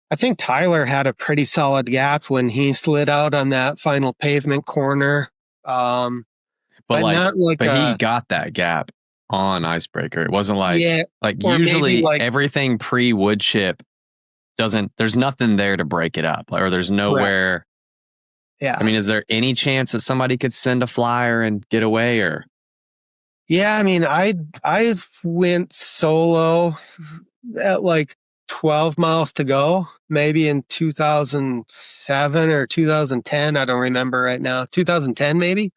I think Tyler had a pretty solid gap when he slid out on that final pavement corner. But he got that gap on icebreaker. It wasn't like usually everything pre wood chip there's nothing there to break it up, or there's nowhere. Yeah. I mean, is there any chance that somebody could send a flyer and get away or? Yeah, I mean, I went solo at like 12 miles to go, maybe in 2007 or 2010. I don't remember right now. 2010, maybe.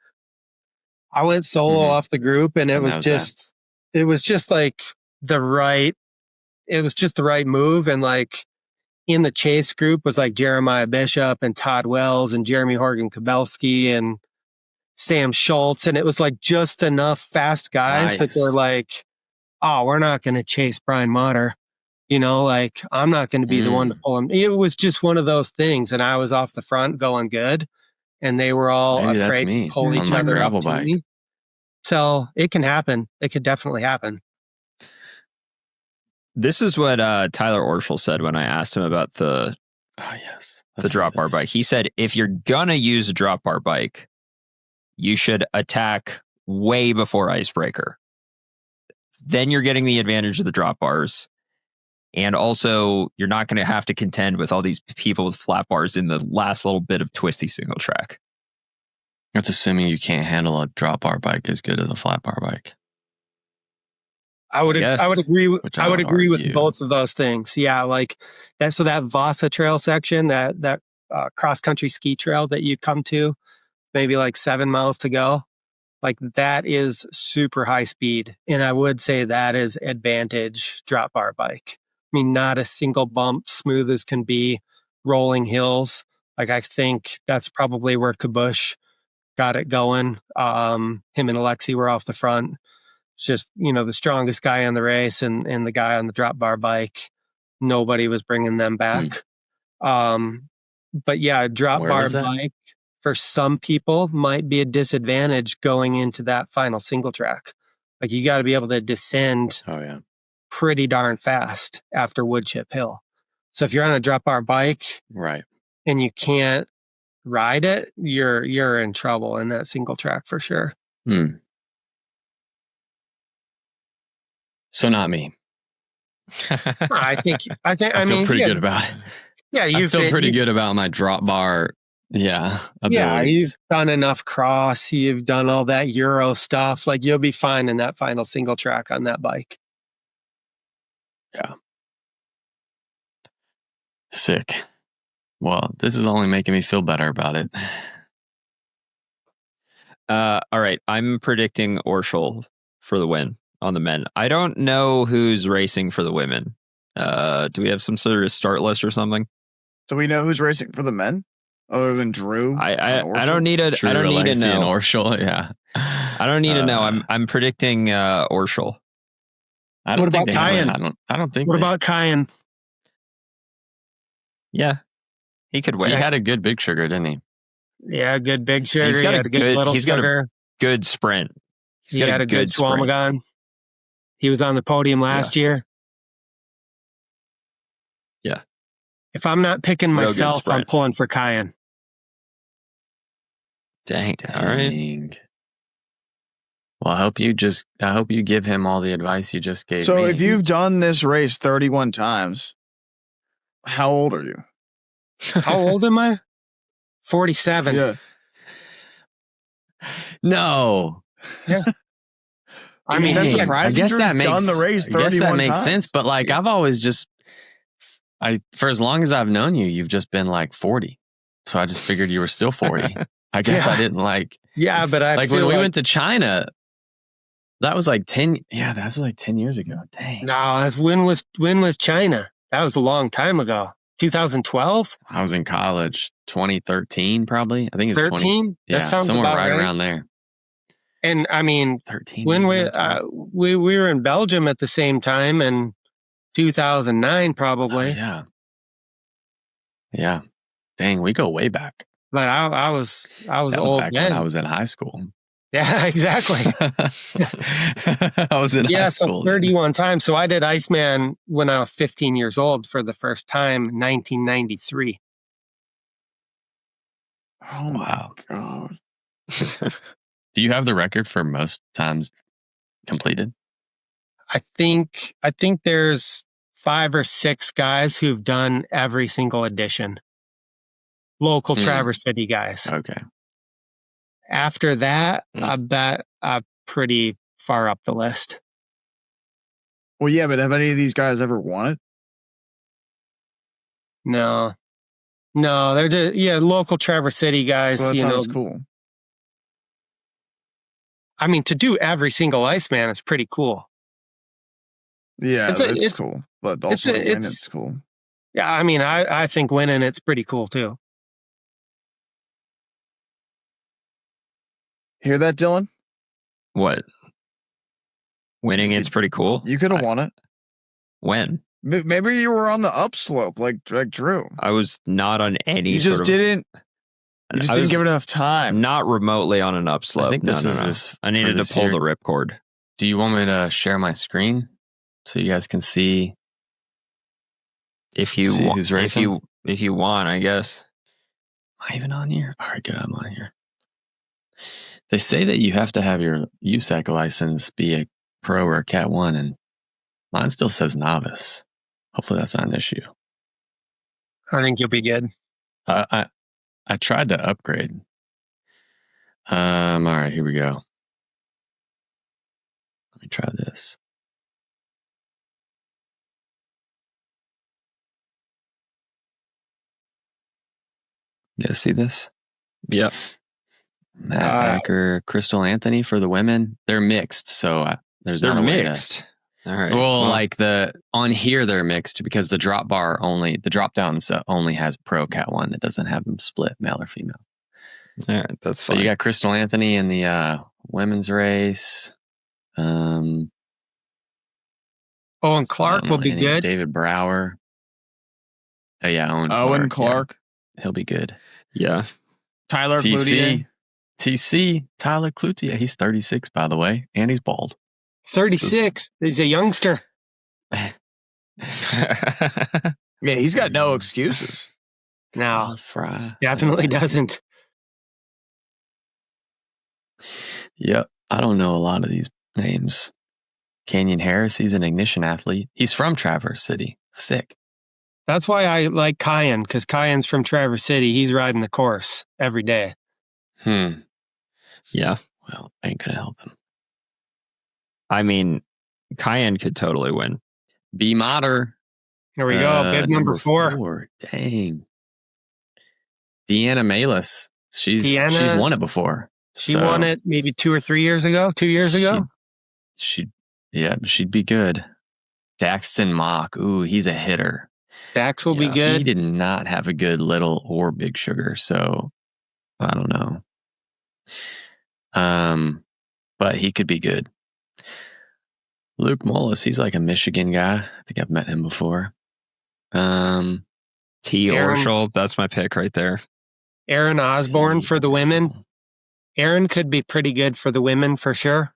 I went solo off the group and it was just like the right move. And like in the chase group was like Jeremiah Bishop and Todd Wells and Jeremy Horgan Kabelski and Sam Schultz. And it was like just enough fast guys that they're like, oh, we're not going to chase Brian Motter. Like I'm not going to be the one to pull him. It was just one of those things. And I was off the front going good. And they were all afraid to pull each other up to me. So it can happen. It could definitely happen. This is what Tyler Orschel said when I asked him about the drop bar bike. He said, if you're going to use a drop bar bike, you should attack way before icebreaker. Then you're getting the advantage of the drop bars. And also, you're not going to have to contend with all these people with flat bars in the last little bit of twisty single track. That's assuming you can't handle a drop bar bike as good as a flat bar bike. I would agree with both of those things. Yeah, like that. So that Vasa Trail section, that cross country ski trail that you come to, maybe like 7 miles to go, like that is super high speed, and I would say that is advantage drop bar bike. I mean, not a single bump, smooth as can be, rolling hills. Like I think that's probably where Kabush got it going. Him and Alexi were off the front. It's just, the strongest guy on the race and the guy on the drop bar bike. nobody was bringing them back. But yeah, a drop Where bar was that? bike for some people might be a disadvantage going into that final single track. Like you got to be able to descend Oh yeah. pretty darn fast after Wood Chip Hill. So if you're on a drop bar bike Right. and you can't ride it, you're in trouble in that single track for sure. So not me. I I feel mean, pretty yeah, good about it. Yeah, I feel pretty good about my drop bar. Yeah. Yeah, Abilities. you've done enough cross, you've done all that Euro stuff. Like you'll be fine in that final single track on that bike. Yeah. Sick. Well, this is only making me feel better about it. All right, I'm predicting Orschel for the win on the men. I don't know who's racing for the women. Do we have some sort of start list or something? Do we know who's racing for the men other than Drew? I don't need a True I don't need to Alexi and know. Orschel, yeah. I don't need to know. I'm predicting Orschel. I don't What think about they have Kyan? I don't think. What they- about Kyan? Yeah, he could win. He had a good Big Sugar, didn't he? Yeah, good big sugar. He's got he a had a good good- little he's got a sugar. Good sprint. He had a good sprint. Swamagon. He was on the podium last year. Yeah. If I'm not picking Real good myself, I'm sprint. pulling for Kyan. Dang. All right. Dang. Well, I hope you give him all the advice you just gave So me. if you've done this race 31 times, how old are you? How old am I? 47. Yeah. No. I mean, That's Dang. surprising. I guess Drew's that makes done the race I guess that 31 makes times. sense. But like I've always just for as long as I've known you, you've just been like 40. So I just figured you were still 40. I guess Yeah. I didn't like yeah, but I like feel when we like, went to China. That was like 10. Yeah, that was like 10 years ago. Dang. no, when was China? That was a long time ago. 2012? I was in college, 2013 probably. I think it was 20. 13? Yeah, That sounds somewhere about right right. around there. And I mean, 13. when years ago, 12. we were in Belgium at the same time in 2009 probably. Oh, yeah. Yeah. Dang, we go way back. But I was That was old back then. when I was in high school. Yeah, exactly. I was in high Yeah, school. so 31 times. So I did Iceman when I was 15 years old for the first time, 1993. Oh my Wow. God. Do you have the record for most times completed? I think there's 5 or 6 guys who've done every single edition. Local Traverse City guys. Okay. After that, I bet I'm pretty far up the list. Well, yeah, but have any of these guys ever won it? No, they're just local Traverse City guys. So that's You not know, as cool. I mean, to do every single Iceman is pretty cool. Yeah, It's a- it's it's- cool. But also to win, it's- it's cool. Yeah, I mean, I think winning it's pretty cool too. Hear that, Dylan? What? Winning, it's pretty cool. You could have won it. When? Maybe you were on the upslope like Drew. I was not on any. You just didn't. You just I didn't was give it enough time. Not remotely on an upslope. I think this no, is no. just I needed for to this pull year. the ripcord. Do you want me to share my screen so you guys can see? If you See want, who's racing? if you want, I guess. Am I even on here? All right, good. I'm on here. They say that you have to have your USAC license be a pro or a Cat 1, and mine still says novice. Hopefully that's not an issue. I think you'll be good. I tried to upgrade. All right, here we go. Let me try this. Yeah, see this? Yep. Matt Acker, Crystal Anthony for the women. They're mixed, so there's They're not a way to- mixed. All right. Well, like on here they're mixed because the drop down only has pro Cat 1 that doesn't have them split male or female. all right, that's So fine. you got Crystal Anthony in the women's race. Oh, and Clark will be good. David Brower. Oh, yeah, Owen Clark. Yeah. He'll be good. Yeah. Tyler Cloutier. TC, Tyler Cloutier. He's 36, by the way, and he's bald. 36. He's a youngster. Yeah, he's got no excuses. No, Fry. definitely doesn't. Yep. I don't know a lot of these names. Canyon Harris, he's an ignition athlete. He's from Traverse City. Sick. That's why I like Kyan, because Kyan's from Traverse City. He's riding the course every day. Yeah. Well, ain't gonna help him. I mean, Cayenne could totally win. B Motter. Here we go. Bib number 4. Dang. Deanna Malis. She's won it before. She won it maybe 2 or 3 years ago. 2 years ago. She'd be good. Daxton Mock. Ooh, he's a hitter. Dax will be good. He did not have a good Little or Big Sugar, so I don't know. But he could be good. Luke Mullis, he's like a Michigan guy. I think I've met him before. T. Orschel, that's my pick right there. Aaron Osborne for the women. Aaron could be pretty good for the women for sure.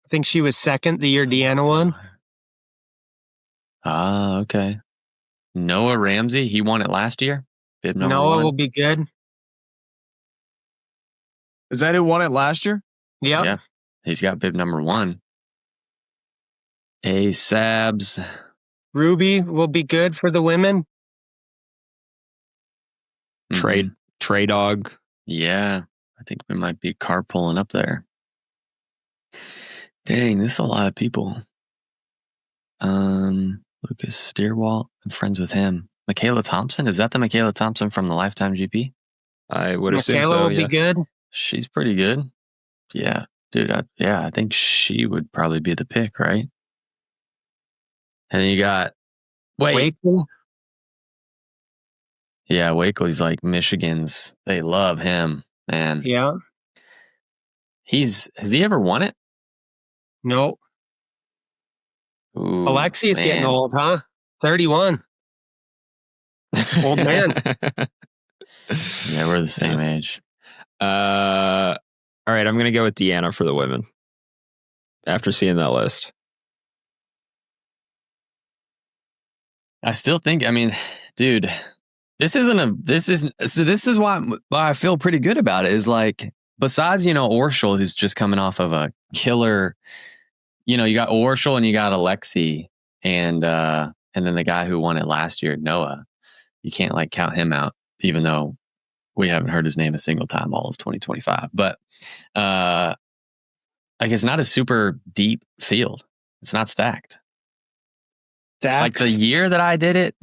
I think she was second the year Deanna won. Ah, okay. Noah Ramsey, he won it last year. Bib number Noah 1. will be good. Is that who won it last year? Yep. Yeah. He's got bib number 1. A Sabs. Ruby will be good for the women. Trey Dog. Yeah. I think we might be carpooling up there. Dang, this is a lot of people. Lucas Steerwalt. I'm friends with him. Michaela Thompson. Is that the Michaela Thompson from the Lifetime GP? I would assume Michaela so. will be good. She's pretty good. Yeah. Dude, I think she would probably be the pick, right? And then you got Wakely. Yeah, Wakely's like Michigan's. They love him, man. Yeah. Has he ever won it? No. Ooh, Alexi's getting old, huh? 31. Old man. Yeah, we're the same age. All right, I'm going to go with Deanna for the women after seeing that list. I still think, I mean, dude, this is why I feel pretty good about it is like, besides, Orschel, who's just coming off of a killer, you got Orschel and you got Alexi and then the guy who won it last year, Noah. You can't like count him out, even though we haven't heard his name a single time all of 2025. But like it's not a super deep field. It's not stacked. Dax. Like the year that I did it,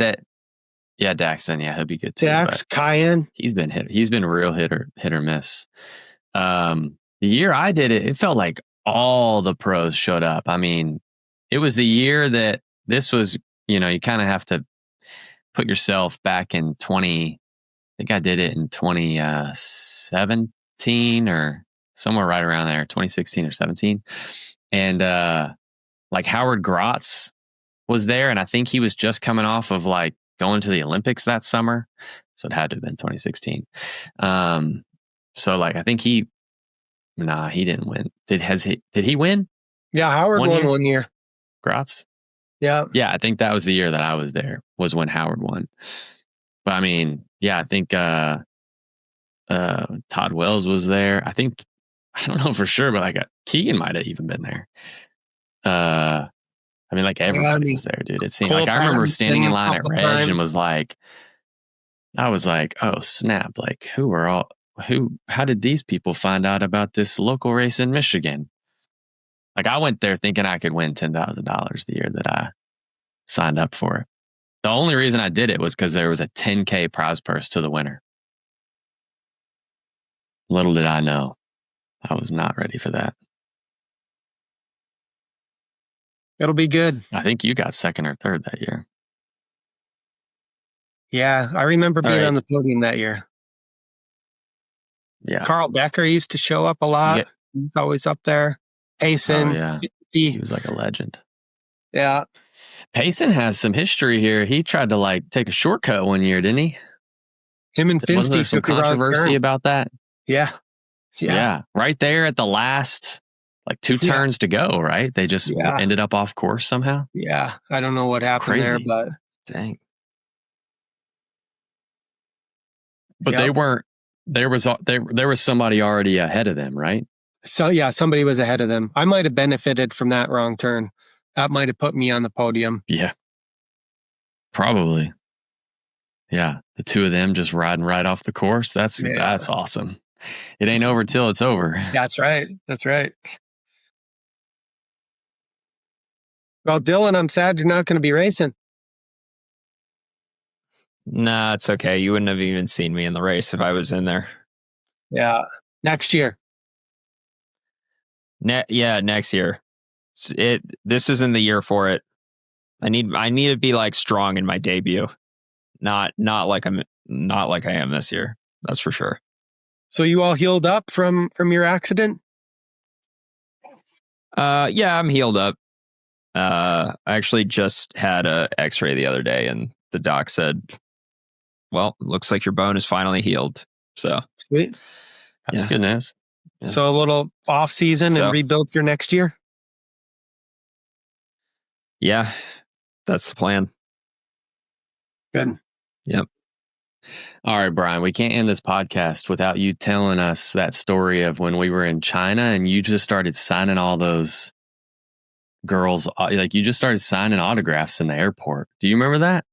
Daxton, he'll be good too. Dax, Cayenne. He's been real hit or miss. The year I did it, it felt like all the pros showed up. I mean, it was the year that this was, you kind of have to put yourself back in 20. I think I did it in 2017 or somewhere right around there, 2016 or 17. And like Howard Grotz was there, and I think he was just coming off of like going to the Olympics that summer. So it had to have been 2016. So like I think he didn't win. Did he win? Yeah, Howard won 1 year. Grotz? Yeah. Yeah, I think that was the year that I was there, was when Howard won. But I mean, yeah, I think Todd Wells was there. I don't know for sure, but like Keegan might have even been there. I mean, like everybody was there, dude. It seemed like I remember standing in line at Reg and was like, I was like, oh snap! Like how did these people find out about this local race in Michigan? Like I went there thinking I could win $10,000 the year that I signed up for it. The only reason I did it was because there was a $10K prize purse to the winner. Little did I know, I was not ready for that. It'll be good. I think you got second or third that year. Yeah, I remember being on the podium that year. Yeah. Carl Becker used to show up a lot. Yeah. He's always up there. Payson. Oh, yeah. 50. He was like a legend. Yeah. Payson has some history here. He tried to like take a shortcut one year, didn't he? Him and Wasn't there Finsty some took a wrong controversy turn. about that? Yeah. Right there at the last, like 2 turns to go, right? They just ended up off course somehow. Yeah. I don't know what happened there, Crazy. but Dang. But they weren't. There was somebody already ahead of them, right? so yeah, somebody was ahead of them. I might have benefited from that wrong turn. That might have put me on the podium. Yeah, probably. Yeah, the 2 of them just riding right off the course. That's awesome. It ain't over till it's over. That's right. That's right. Well, Dylan, I'm sad you're not going to be racing. Nah, it's okay. You wouldn't have even seen me in the race if I was in there. Yeah. Next year. Next year. This isn't the year for it. I need to be like strong in my debut. Not like I am this year. That's for sure. So you all healed up from your accident? Yeah, I'm healed up. I actually just had a x-ray the other day and the doc said, well, looks like your bone is finally healed. So Sweet. That's good news. Yeah. So a little off season and rebuild for next year? Yeah, that's the plan. Good. Yep. All right, Brian, we can't end this podcast without you telling us that story of when we were in China and you just started signing all those girls, like you just started signing autographs in the airport. Do you remember that?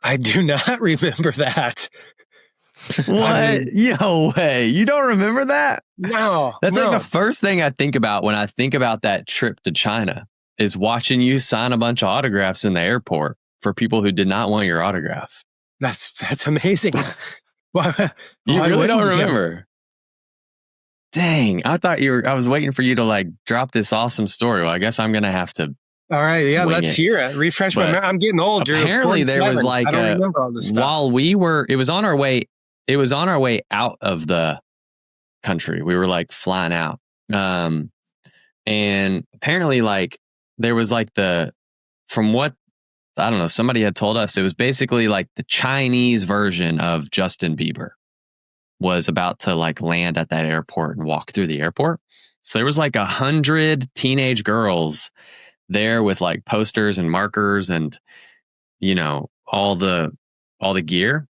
I do not remember that. What? No way. You don't remember that? No. That's like the first thing I think about when I think about that trip to China is watching you sign a bunch of autographs in the airport for people who did not want your autograph. That's amazing. You really don't remember? Dang, I was waiting for you to like drop this awesome story. Well, I guess I'm going to have to. All right. Yeah, let's hear it. Refresh my memory. I'm getting old, Drew. Apparently there was like I don't remember all this stuff. While it was on our way out of the country. We were like flying out. And apparently like there was like from what I don't know, somebody had told us, it was basically like the Chinese version of Justin Bieber was about to like land at that airport and walk through the airport. So there was like 100 teenage girls there with like posters and markers and, you know, all the gear.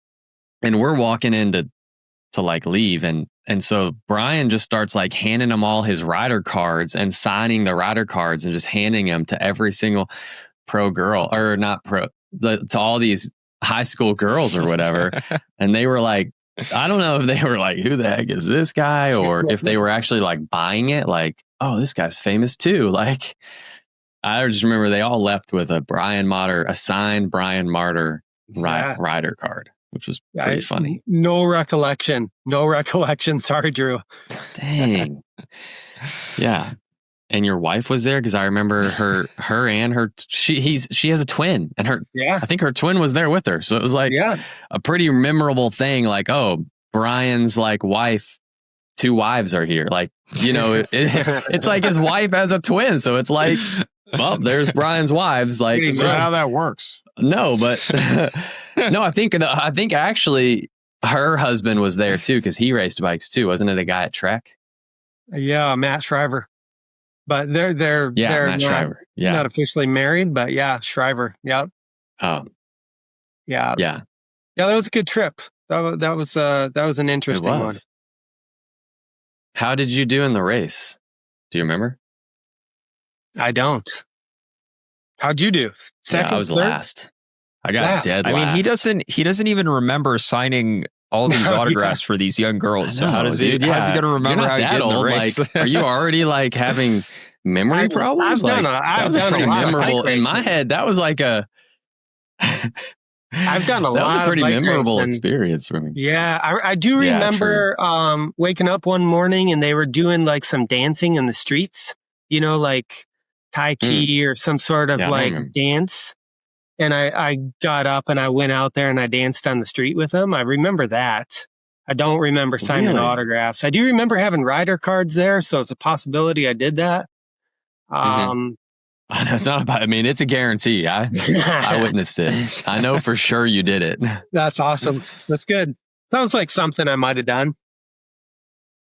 And we're walking in to like leave. And so Brian just starts like handing them all his rider cards and signing the rider cards and just handing them to every single pro girl or not pro to all these high school girls or whatever. And they were like, I don't know if they were like, who the heck is this guy? Or if they were actually like buying it, like, oh, this guy's famous too. Like, I just remember they all left with a signed Brian Martyr rider card, which was pretty funny. No recollection. Sorry, Drew. Dang. Yeah. And your wife was there because I remember she has a twin and I think her twin was there with her. So it was like a pretty memorable thing. Like, oh, Brian's like wife, 2 wives are here. Like, you know, it's like his wife has a twin. So it's like, well, there's Brian's wives. Like, that's not how that works. No, but no, I think actually her husband was there too because he raced bikes too. Wasn't it a guy at Trek? Yeah, Matt Shriver. But they're Matt Shriver. Yeah, not officially married, but yeah, Shriver. Yep. Oh, yeah. Yeah. That was a good trip. That was an interesting one. How did you do in the race? Do you remember? I don't. How'd you do? Second? I was third? last. I got dead last. I mean, he doesn't even remember signing all these autographs for these young girls. So how's he going to remember how you did in the race? Like, are you already like having memory problems? That was pretty memorable in my head. That was like I've done a lot. That was a pretty memorable racing. Experience for me. Yeah, I do remember waking up one morning and they were doing like some dancing in the streets. You know, like Tai Chi or some sort of like dance. And I got up and I went out there and I danced on the street with them. I remember that. I don't remember signing autographs. I do remember having rider cards there, so it's a possibility I did that. It's not about. I mean, it's a guarantee. I witnessed it. I know for sure you did it. That's awesome. That's good. Sounds like something I might have done.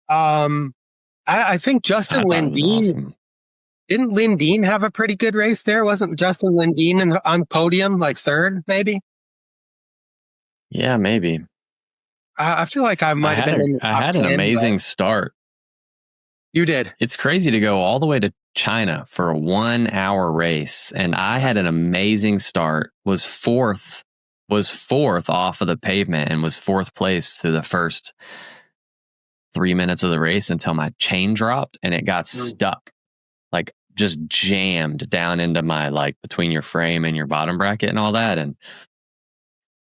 I think Justin I thought it was Lindeen. awesome. Didn't Lindeen have a pretty good race there? Wasn't Justin Lindeen on podium, like third, maybe? Yeah, maybe. I feel like I might have been in the top I had an 10, amazing but start. You did. It's crazy to go all the way to China for a 1 hour race. And I had an amazing start, was fourth off of the pavement and was fourth place through the first 3 minutes of the race until my chain dropped and it got stuck, like just jammed down into my, like between your frame and your bottom bracket and all that. And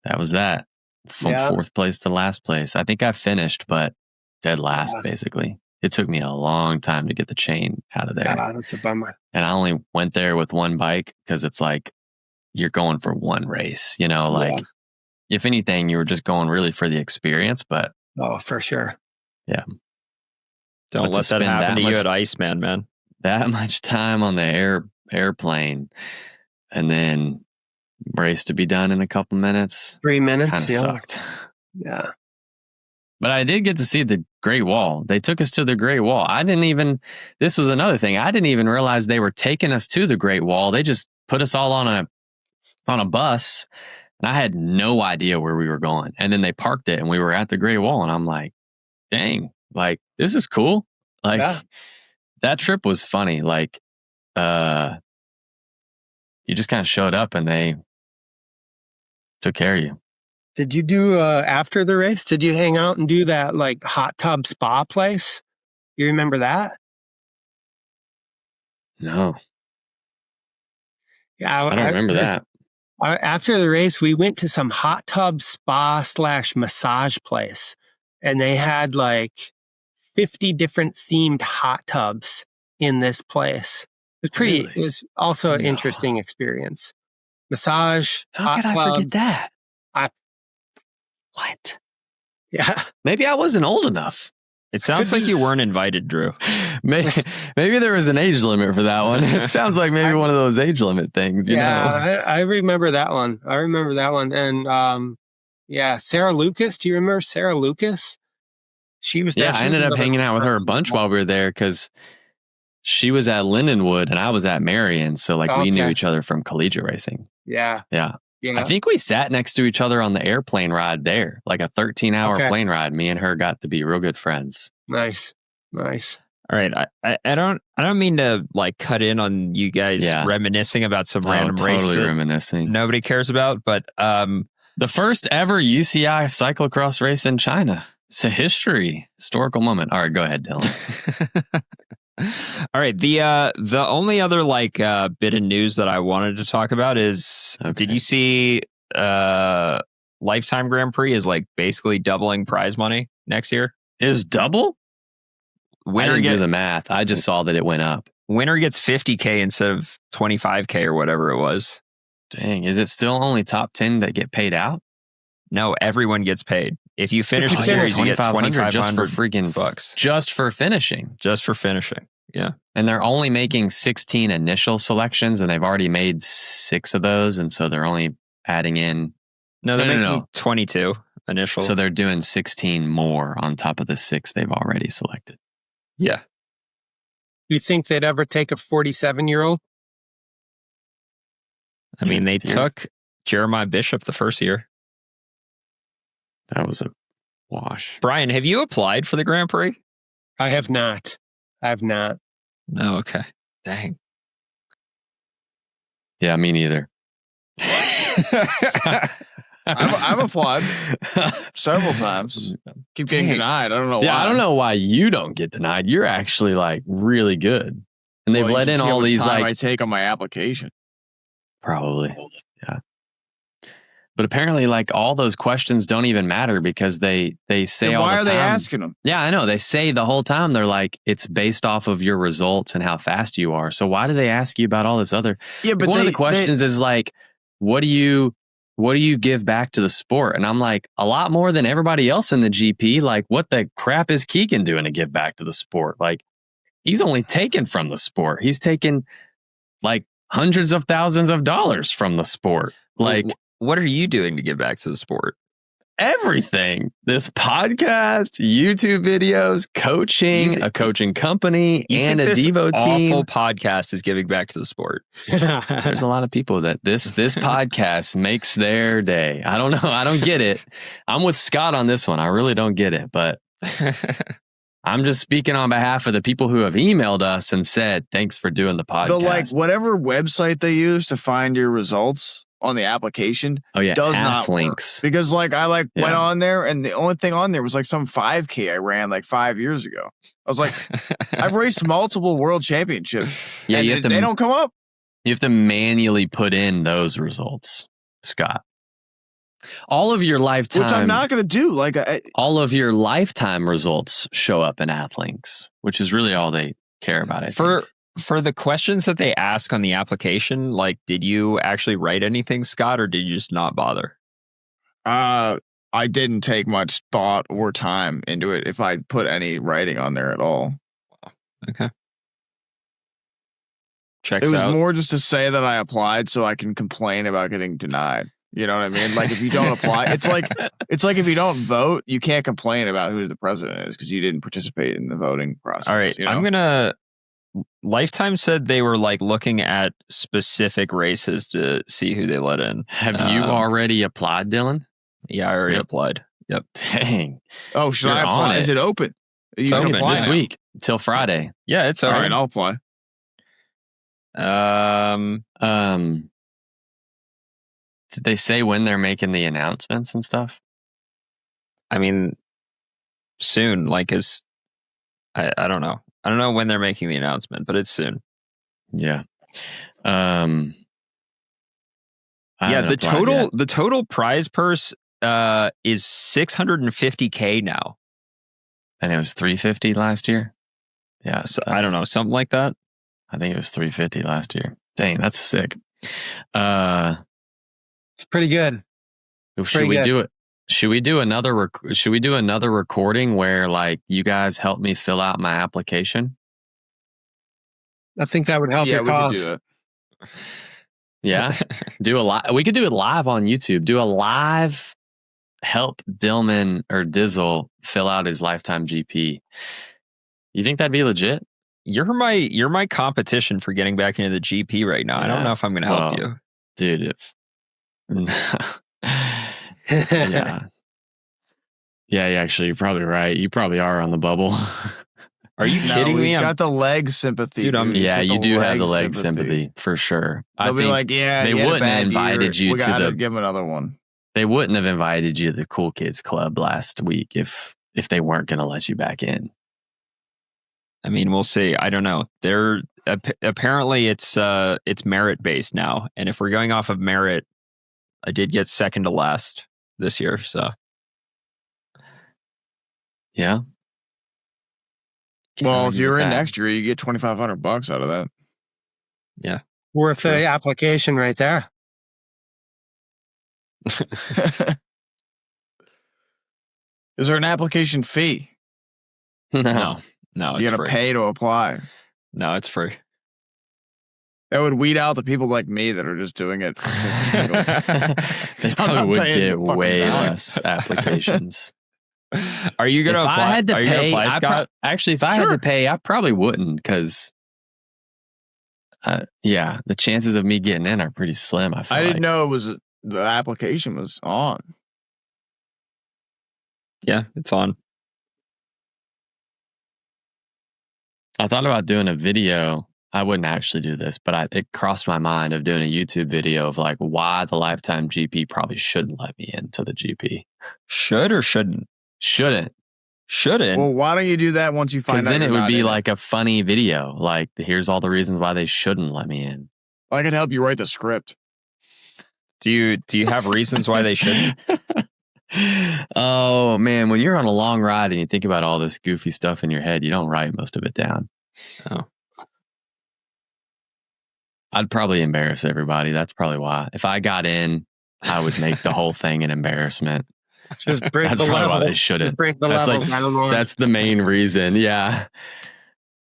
that was that. From fourth place to last place. I think I finished, but dead last, basically. It took me a long time to get the chain out of there. Yeah, that's a bummer. And I only went there with one bike because it's like you're going for one race, you know, like if anything, you were just going really for the experience, but oh, for sure. Yeah. Don't let that happen to you at Iceman, man. That much time on the airplane and then race to be done in a couple minutes. 3 minutes. Kind of sucked. Yeah. But I did get to see the Great Wall. They took us to the Great Wall. This was another thing. I didn't even realize they were taking us to the Great Wall. They just put us all on a bus. And I had no idea where we were going. And then they parked it and we were at the Great Wall. And I'm like, dang, like, this is cool. Like, that trip was funny. Like, you just kind of showed up and they took care of you. Did you do after the race? Did you hang out and do that like hot tub spa place? You remember that? No. Yeah, I don't remember that. After the race, we went to some hot tub spa / massage place, and they had like 50 different themed hot tubs in this place. It was pretty. Really? It was also an interesting experience. Massage. How could I forget that? What? Yeah. Maybe I wasn't old enough. It sounds like you weren't invited, Drew. Maybe there was an age limit for that one. It sounds like maybe one of those age limit things. You know? I remember that one. And Sarah Lucas. Do you remember Sarah Lucas? She was there. Yeah, I ended up hanging out with her a bunch while we were there because she was at Lindenwood and I was at Marion. So we knew each other from collegiate racing. Yeah. Yeah. I think we sat next to each other on the airplane ride there, like a 13-hour plane ride. Me and her got to be real good friends. Nice. All right, I don't mean to like cut in on you guys reminiscing about some random race that reminiscing. Nobody cares about, but the first ever UCI cyclocross race in China. It's a historical moment. All right, go ahead, Dylan. All right. The only other bit of news that I wanted to talk about is did you see Lifetime Grand Prix is like basically doubling prize money next year? Is double? I didn't do the math. I just saw that it went up. Winner gets $50K instead of $25K or whatever it was. Dang. Is it still only top 10 that get paid out? No, everyone gets paid. If you finish the series, you get $2,500 just for freaking bucks. Just for finishing. Yeah. And they're only making 16 initial selections and they've already made 6 of those. And so they're only adding in. No, they're making 22 initial. So they're doing 16 more on top of the 6 they've already selected. Yeah. Do you think they'd ever take a 47-year-old? I mean, they took Jeremiah Bishop the first year. That was a wash. Brian, have you applied for the Grand Prix? I have not. Oh, okay. Dang. Yeah, me neither. I've applied several times. Keep getting denied. I don't know why. Yeah, I don't know why you don't get denied. You're actually like really good. And they've let in all these time I take on my application. Probably. Yeah. But apparently, like, all those questions don't even matter because they say then all the time. Why are they asking them? Yeah, I know. They say the whole time, they're like, it's based off of your results and how fast you are. So why do they ask you about all this other? Yeah, but one of the questions is like, what do you give back to the sport? And I'm like, a lot more than everybody else in the GP. Like, what the crap is Keegan doing to give back to the sport? Like, he's only taken from the sport. He's taken like hundreds of thousands of dollars from the sport. Like, what are you doing to give back to the sport? everything. This podcast, YouTube videos, coaching, a coaching company, and a devo team. Awful podcast is giving back to the sport. There's a lot of people that this podcast makes their day. I don't know. I don't get it. I'm with Scott on this one. I really don't get it, but I'm just speaking on behalf of the people who have emailed us and said, thanks for doing the podcast. Whatever website they use to find your results on the application does not links work. Because went on there and the only thing on there was like some 5K I ran like 5 years ago. I was like, I've raced multiple world championships. Yeah, and they don't come up. You have to manually put in those results, Scott. All of your lifetime, which I'm not going to do. All of your lifetime results show up in Athlinks, which is really all they care about. I think. For the questions that they ask on the application, like, did you actually write anything, Scott, or did you just not bother? I didn't take much thought or time into it if I put any writing on there at all. Okay. Checks out. It was more just to say that I applied so I can complain about getting denied. You know what I mean? Like, if you don't apply, it's like if you don't vote, you can't complain about who the president is because you didn't participate in the voting process. All right. I'm going to... Lifetime said they were like looking at specific races to see who they let in. Have you already applied, Dylan? Yeah, I already applied. Yep. Dang. Oh, should I apply? Is it open? It's open this week till Friday. Yeah, it's open. All right, I'll apply. Did they say when they're making the announcements and stuff? I mean, soon. I don't know. I don't know when they're making the announcement, but it's soon. Yeah. The total prize purse is $650K now. And it was $350 last year. Yeah, so, I don't know, something like that. I think it was $350 last year. Dang, that's sick. It's pretty good. Should we do it? Should we do another recording where like you guys help me fill out my application? I think that would help your cause. We could do it. Yeah. We could do it live on YouTube. Do a live help Dillman or Dizzle fill out his lifetime GP. You think that'd be legit? You're my competition for getting back into the GP right now. Yeah. I don't know if I'm going to help you. Dude, Yeah, actually, you're probably right. You probably are on the bubble. Are you kidding me? He's got the leg sympathy. Dude, you do have the leg sympathy for sure. They'll be like, they wouldn't have invited you to give him another one. They wouldn't have invited you to the Cool Kids Club last week if they weren't going to let you back in. I mean, we'll see. I don't know. They're apparently it's merit based now, and if we're going off of merit, I did get second to last this year, so. Yeah. Well, if you're in next year, you get $2,500 out of that. Yeah. Worth the application right there. Is there an application fee? No, you got to pay to apply. No, it's free. That would weed out the people like me that are just doing it. They probably would get way less applitions. Are you going to apply? If I had to pay, Scott? If I had to pay, I probably wouldn't because, the chances of me getting in are pretty slim. I didn't know the application was on. Yeah, it's on. I thought about doing a video. I wouldn't actually do this, but it crossed my mind of doing a YouTube video of like why the Lifetime GP probably shouldn't let me into the GP. Should or shouldn't? Shouldn't. Well, why don't you do that once you find out? Because then it would be like a funny video. Like, here's all the reasons why they shouldn't let me in. I could help you write the script. Do you have reasons why they shouldn't? Oh, man. When you're on a long ride and you think about all this goofy stuff in your head, you don't write most of it down. Oh. I'd probably embarrass everybody. That's probably why. If I got in, I would make the whole thing an embarrassment. Just break That's the probably level. why they shouldn't. Just break the level. That's the main reason. Yeah.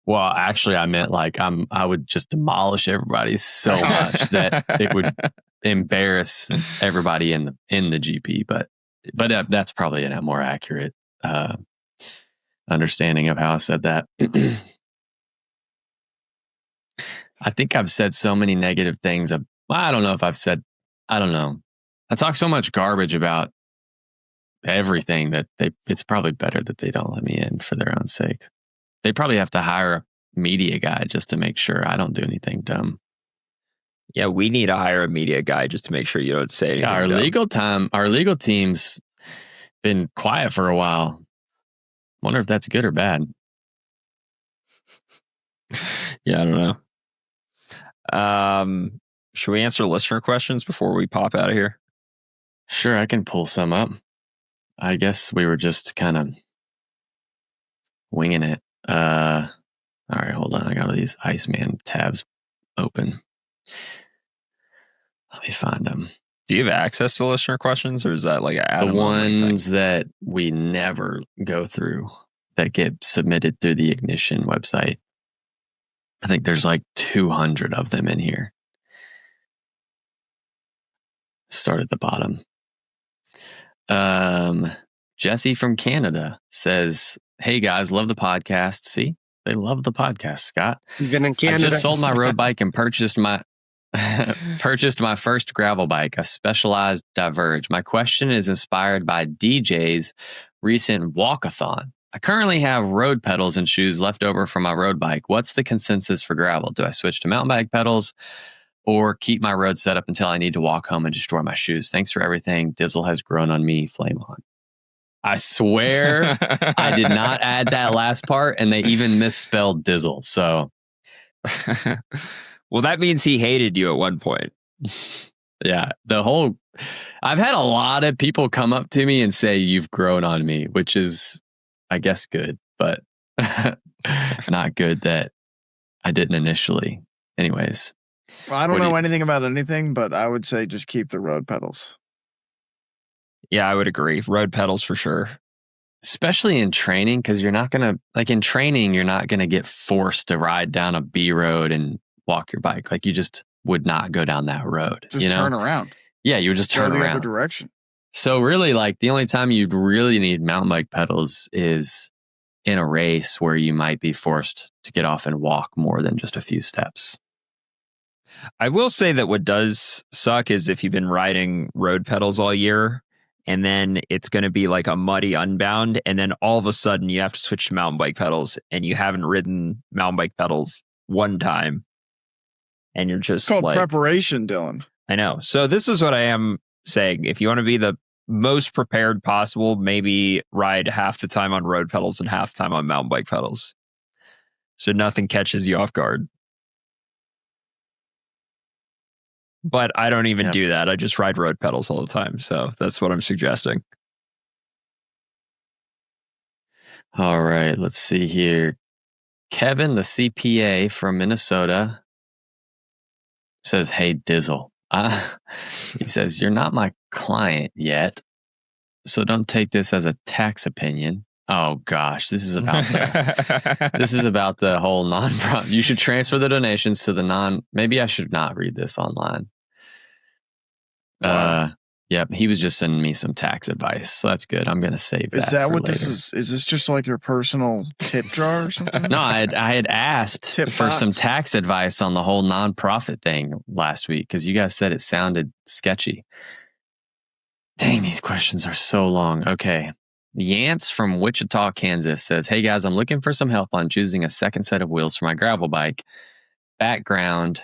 Well, actually, I meant like I would just demolish everybody so much that it would embarrass everybody in the GP. But that's probably a more accurate understanding of how I said that. I think I've said so many negative things. I don't know if I've said. I don't know. I talk so much garbage about everything that it's probably better that they don't let me in for their own sake. They probably have to hire a media guy just to make sure I don't do anything dumb. Yeah, we need to hire a media guy just to make sure you don't say anything dumb. Our legal team's been quiet for a while. Wonder if that's good or bad. Yeah, I don't know. Should we answer listener questions before we pop out of here? Sure, I can pull some up. I guess we were just kind of winging it. All right, hold on. I got all these Iceman tabs open. Let me find them. Do you have access to listener questions, or is that like the ones that we never go through that get submitted through the Ignition website? I think there's like 200 of them in here. Start at the bottom. Jesse from Canada says, "Hey guys, love the podcast." See, they love the podcast, Scott. Even in Canada. I just sold my road bike and purchased my first gravel bike, a Specialized Diverge. My question is inspired by DJ's recent walkathon. I currently have road pedals and shoes left over from my road bike. What's the consensus for gravel? Do I switch to mountain bike pedals or keep my road set up until I need to walk home and destroy my shoes? Thanks for everything. Dizzle has grown on me. Flame on. I swear I did not add that last part, and they even misspelled Dizzle. So, well, that means he hated you at one point. Yeah, I've had a lot of people come up to me and say you've grown on me, which is, I guess, good, but not good that I didn't initially. Anyways. Well, I don't know anything about anything, but I would say just keep the road pedals. Yeah, I would agree. Road pedals for sure. Especially in training, because you're not going to get forced to ride down a B road and walk your bike. Like, you just would not go down that road. Just turn around. Yeah, you would just turn around. The other direction. So really, like, the only time you'd really need mountain bike pedals is in a race where you might be forced to get off and walk more than just a few steps. I will say that what does suck is if you've been riding road pedals all year and then it's going to be like a muddy unbound, and then all of a sudden you have to switch to mountain bike pedals and you haven't ridden mountain bike pedals one time. And you're just it's called preparation, Dylan. I know. So this is what I am saying. If you want to be the most prepared possible, maybe ride half the time on road pedals and half the time on mountain bike pedals. So nothing catches you off guard. But I don't even do that. I just ride road pedals all the time. So that's what I'm suggesting. All right. Let's see here. Kevin, the CPA from Minnesota, says, "Hey, Dizzle." He says, "You're not my client yet, so don't take this as a tax opinion." Oh gosh, this is about the whole non-profit. You should transfer the donations to the Maybe I should not read this online. Yep, he was just sending me some tax advice, so that's good. I'm gonna save that. Is that for what later. this is? Is this just like your personal tip jar or something? No, I had asked for some tax advice on the whole nonprofit thing last week because you guys said it sounded sketchy. Dang, these questions are so long. Okay. Yance from Wichita, Kansas says, "Hey guys, I'm looking for some help on choosing a second set of wheels for my gravel bike. Background.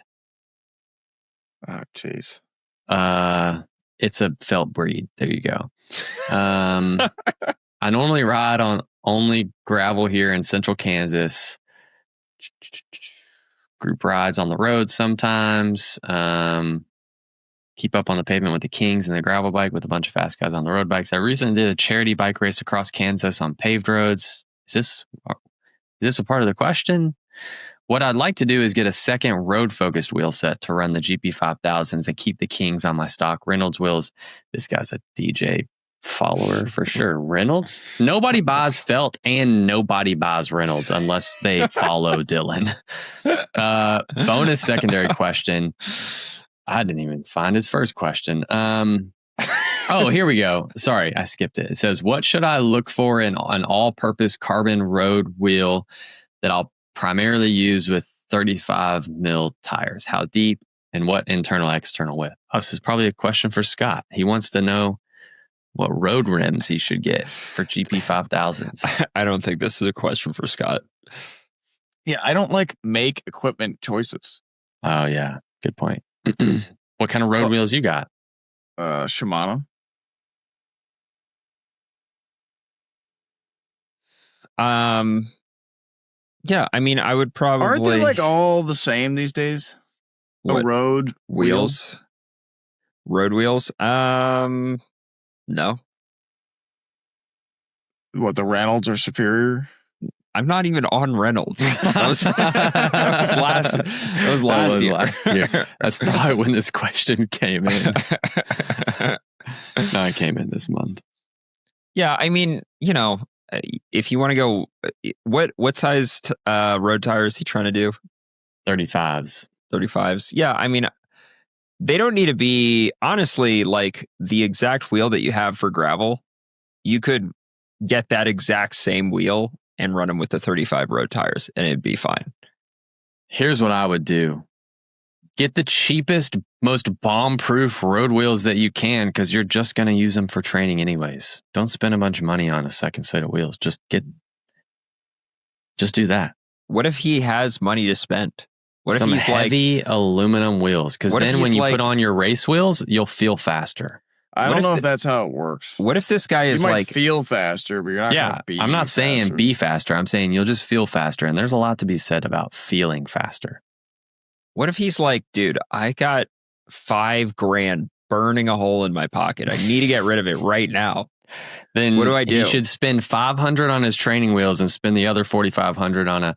Oh, jeez. It's a felt breed. There you go. I normally ride on only gravel here in central Kansas. Group rides on the road sometimes. Keep up on the pavement with the Kings and the gravel bike with a bunch of fast guys on the road bikes. I recently did a charity bike race across Kansas on paved roads. Is this a part of the question? What I'd like to do is get a second road-focused wheel set to run the GP 5000s and keep the Kings on my stock Reynolds wheels." This guy's a DJ follower for sure. Reynolds? Nobody buys Felt and nobody buys Reynolds unless they follow Dylan. Bonus secondary question. I didn't even find his first question. Oh, here we go. Sorry, I skipped it. It says, what should I look for in an all-purpose carbon road wheel that I'll primarily use with 35 mil tires? How deep and what internal, external width? Oh, this is probably a question for Scott. He wants to know what road rims he should get for GP 5000s. I don't think this is a question for Scott. Yeah, I don't make equipment choices. Oh, yeah. Good point. What kind of road wheels you got? Shimano. Yeah, I mean, I would probably... Aren't they all the same these days? The road wheels? Road wheels? No. What, the Reynolds are superior? I'm not even on Reynolds. That was last year. That's probably when this question came in. No, it came in this month. Yeah, I mean, if you want to go, what size road tires is he trying to do? 35s. 35s. Yeah, I mean, they don't need to be, honestly, like the exact wheel that you have for gravel. You could get that exact same wheel and run them with the 35 road tires, and it'd be fine. Here's what I would do. Get the cheapest, most bomb-proof road wheels that you can, because you're just going to use them for training anyways. Don't spend a bunch of money on a second set of wheels. Just do that. What if he has money to spend? What Some if he's heavy aluminum wheels? Because then when you put on your race wheels, you'll feel faster. I don't know if that's how it works. What if this guy is you might feel faster, but you're not going to be I'm not saying faster. be faster. I'm saying you'll just feel faster. And there's a lot to be said about feeling faster. What if he's like, dude, I got $5,000 burning a hole in my pocket. I need to get rid of it right now. Then what do I do? He should spend $500 on his training wheels and spend the other $4,500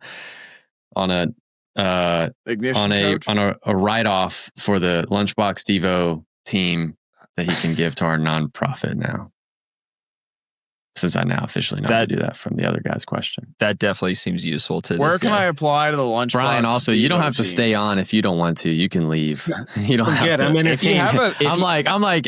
on a write-off for the Lunchbox Devo team that he can give to our nonprofit now. Since I now officially know how to do that from the other guy's question. That definitely seems useful to Where this can guy. I apply to the Lunchbox? Brian, also, you don't have to team? stay on if you don't want to. You can leave. You don't have to. I'm entertained. I'm like,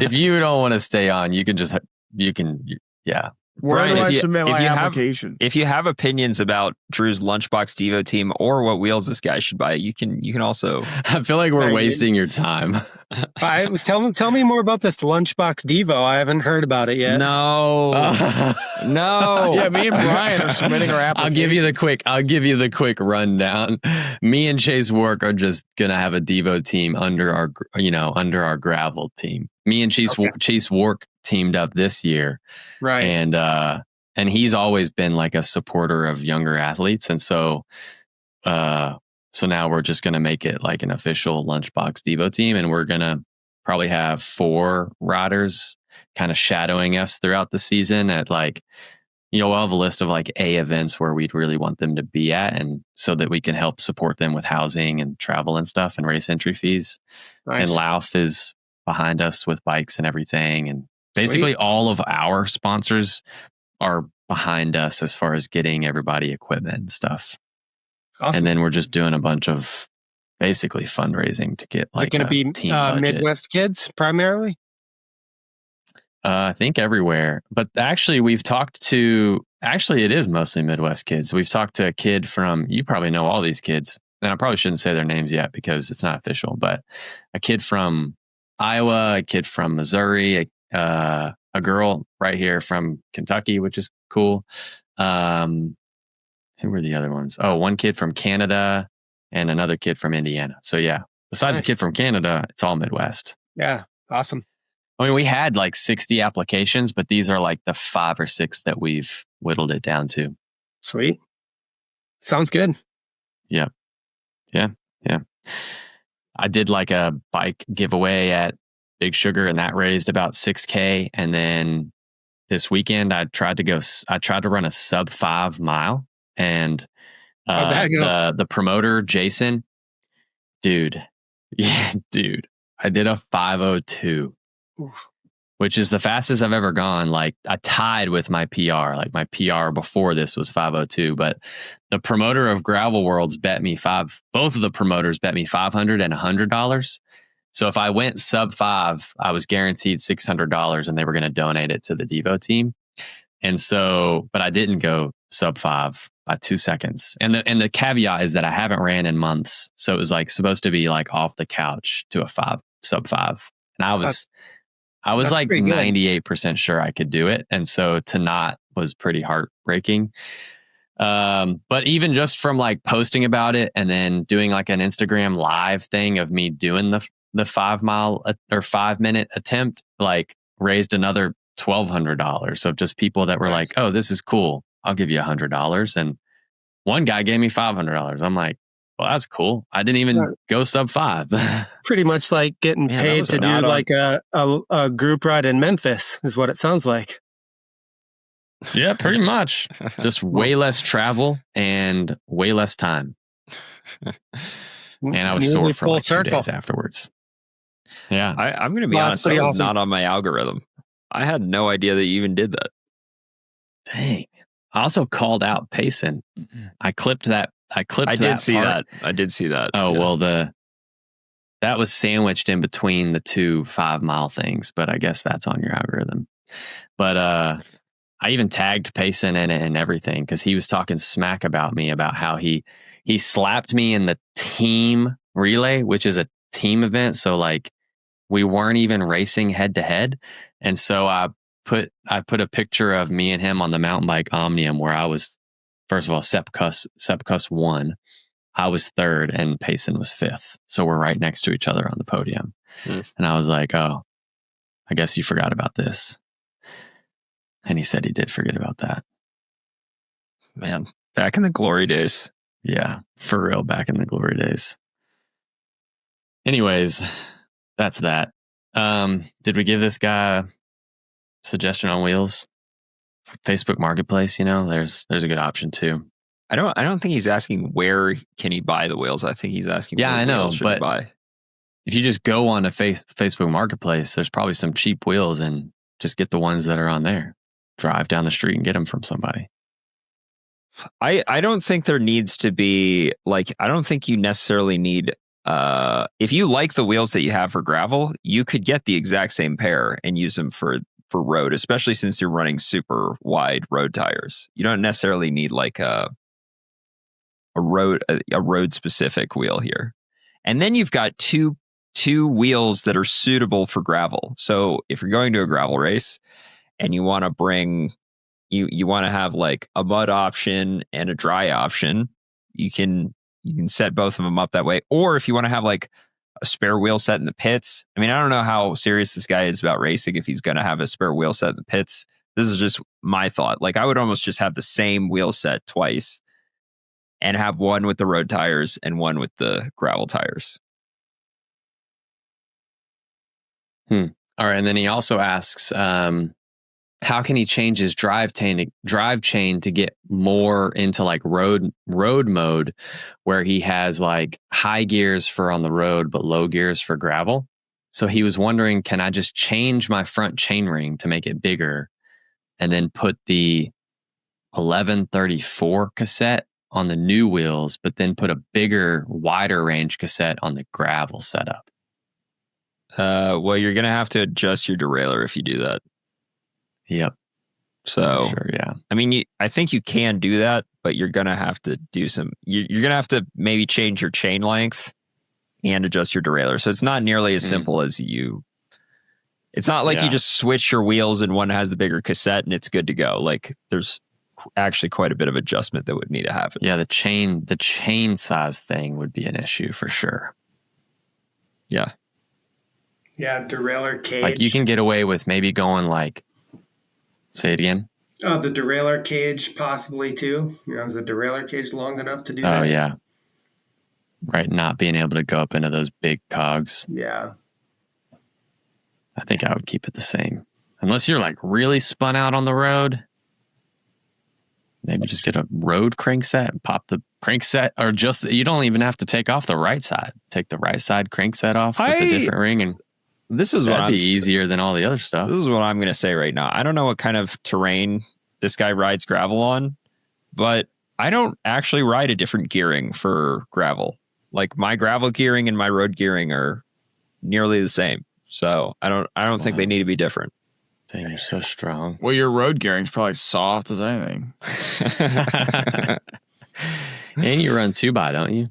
if you don't want to stay on, you can just, yeah. Where Brian, do I submit my application? If you have opinions about Drew's Lunchbox Devo team or what wheels this guy should buy, you can also. I feel like we're wasting your time. Tell me more about this Lunchbox Devo. I haven't heard about it yet. No. No. Yeah, me and Brian are submitting our application. I'll give you the quick rundown. Me and Chase Work are just gonna have a Devo team under our gravel team. Me and Chase Work teamed up this year, right? And he's always been like a supporter of younger athletes, and so now we're just gonna make it like an official Lunchbox Devo team, and we're gonna probably have 4 riders kind of shadowing us throughout the season at we'll have a list of like A events where we'd really want them to be at, and so that we can help support them with housing and travel and stuff and race entry fees. Nice. And Lauf is behind us with bikes and everything. And basically all of our sponsors are behind us as far as getting everybody equipment and stuff. Awesome. And then we're just doing a bunch of basically fundraising to get Is it going to be team budget. Midwest kids primarily? I think everywhere. But actually it is mostly Midwest kids. We've talked to a kid from, you probably know all these kids, and I probably shouldn't say their names yet because it's not official, but a kid from Iowa, a kid from Missouri, a girl right here from Kentucky, which is cool. Who were the other ones? Oh, one kid from Canada and another kid from Indiana. So yeah, besides the kid from Canada, it's all Midwest. Yeah, awesome. I mean, we had like 60 applications, but these are like the 5 or 6 that we've whittled it down to. Sweet. Sounds good. Yeah. I did like a bike giveaway at Big Sugar, and that raised about $6,000. And then this weekend, I tried to run a sub 5 mile, and the promoter Jason, dude, I did a 5:02. which is the fastest I've ever gone. Like I tied with my PR. Like my PR before this was 5:02, but the promoter of Gravel Worlds bet me both of the promoters bet me $500 and $100. So if I went sub 5, I was guaranteed $600 and they were going to donate it to the Devo team. And so, but I didn't go sub 5 by 2 seconds. And the caveat is that I haven't ran in months. So it was like supposed to be like off the couch to a sub 5. And I was like 98% sure I could do it. And so to not was pretty heartbreaking. But even just from like posting about it and then doing like an Instagram live thing of me doing the 5 mile or 5 minute attempt, like raised another $1,200 of just people that were like, oh, this is cool. I'll give you $100. And one guy gave me $500. I'm like, well, that's cool. I didn't even go sub 5. Pretty much like getting paid to do like a group ride in Memphis is what it sounds like. Yeah, pretty much. Just way less travel and way less time. And I was sore for like 2 days afterwards. Yeah. I'm going to be honest. That was not on my algorithm. I had no idea that you even did that. Dang. I also called out Payson. I clipped that. I did see that. I did see that. Oh, yeah. Well, that was sandwiched in between the 2 5 mile things, but I guess that's on your algorithm. But I even tagged Payson in it and everything because he was talking smack about me about how he slapped me in the team relay, which is a team event. So like we weren't even racing head to head. And so I put a picture of me and him on the mountain bike Omnium where I was, first of all, Sepkus won. I was 3rd and Payson was 5th. So we're right next to each other on the podium. And I was like, oh, I guess you forgot about this. And he said he did forget about that. Man, back in the glory days. Yeah, for real, back in the glory days. Anyways, that's that. Did we give this guy a suggestion on wheels? Facebook Marketplace, there's a good option too. I don't think he's asking where can he buy the wheels. I think he's asking yeah, what I know, wheels should but he buy. If you just go on to Facebook Marketplace, there's probably some cheap wheels and just get the ones that are on there. Drive down the street and get them from somebody. I don't think there needs to be I don't think you necessarily need if you like the wheels that you have for gravel, you could get the exact same pair and use them for road, especially since you're running super wide road tires. You don't necessarily need like a road specific wheel here. And then you've got two wheels that are suitable for gravel. So if you're going to a gravel race and you want to bring you want to have like a mud option and a dry option, you can set both of them up that way. Or if you want to have like a spare wheel set in the pits. I mean, I don't know how serious this guy is about racing if he's going to have a spare wheel set in the pits. This is just my thought. Like I would almost just have the same wheel set twice and have one with the road tires and one with the gravel tires. All right. And then he also asks, how can he change his drive chain to get more into like road mode where he has like high gears for on the road, but low gears for gravel? So he was wondering, can I just change my front chainring to make it bigger and then put the 1134 cassette on the new wheels, but then put a bigger, wider range cassette on the gravel setup? Well, you're going to have to adjust your derailleur if you do that. Yep. So, sure, yeah. I mean, I think you can do that, but you're going to have to do you're going to have to maybe change your chain length and adjust your derailleur. So it's not nearly as simple as it's not like you just switch your wheels and one has the bigger cassette and it's good to go. Like there's actually quite a bit of adjustment that would need to happen. Yeah. The chain size thing would be an issue for sure. Yeah. Yeah. Derailleur cage. Like you can get away with maybe going like, say it again. Oh, the derailleur cage possibly too. Is the derailleur cage long enough to do that? Oh, yeah. Right. Not being able to go up into those big cogs. Yeah. I think I would keep it the same. Unless you're like really spun out on the road. Maybe just get a road crankset and pop the crankset, or just, you don't even have to take off the right side. Take the right side crankset off with a different ring. And this is what That'd be easier than all the other stuff. This is what I'm going to say right now. I don't know what kind of terrain this guy rides gravel on, but I don't actually ride a different gearing for gravel. Like my gravel gearing and my road gearing are nearly the same. So I don't think they need to be different. Dang, you're so strong. Well, your road gearing's probably soft as anything. And you run 2x, don't you?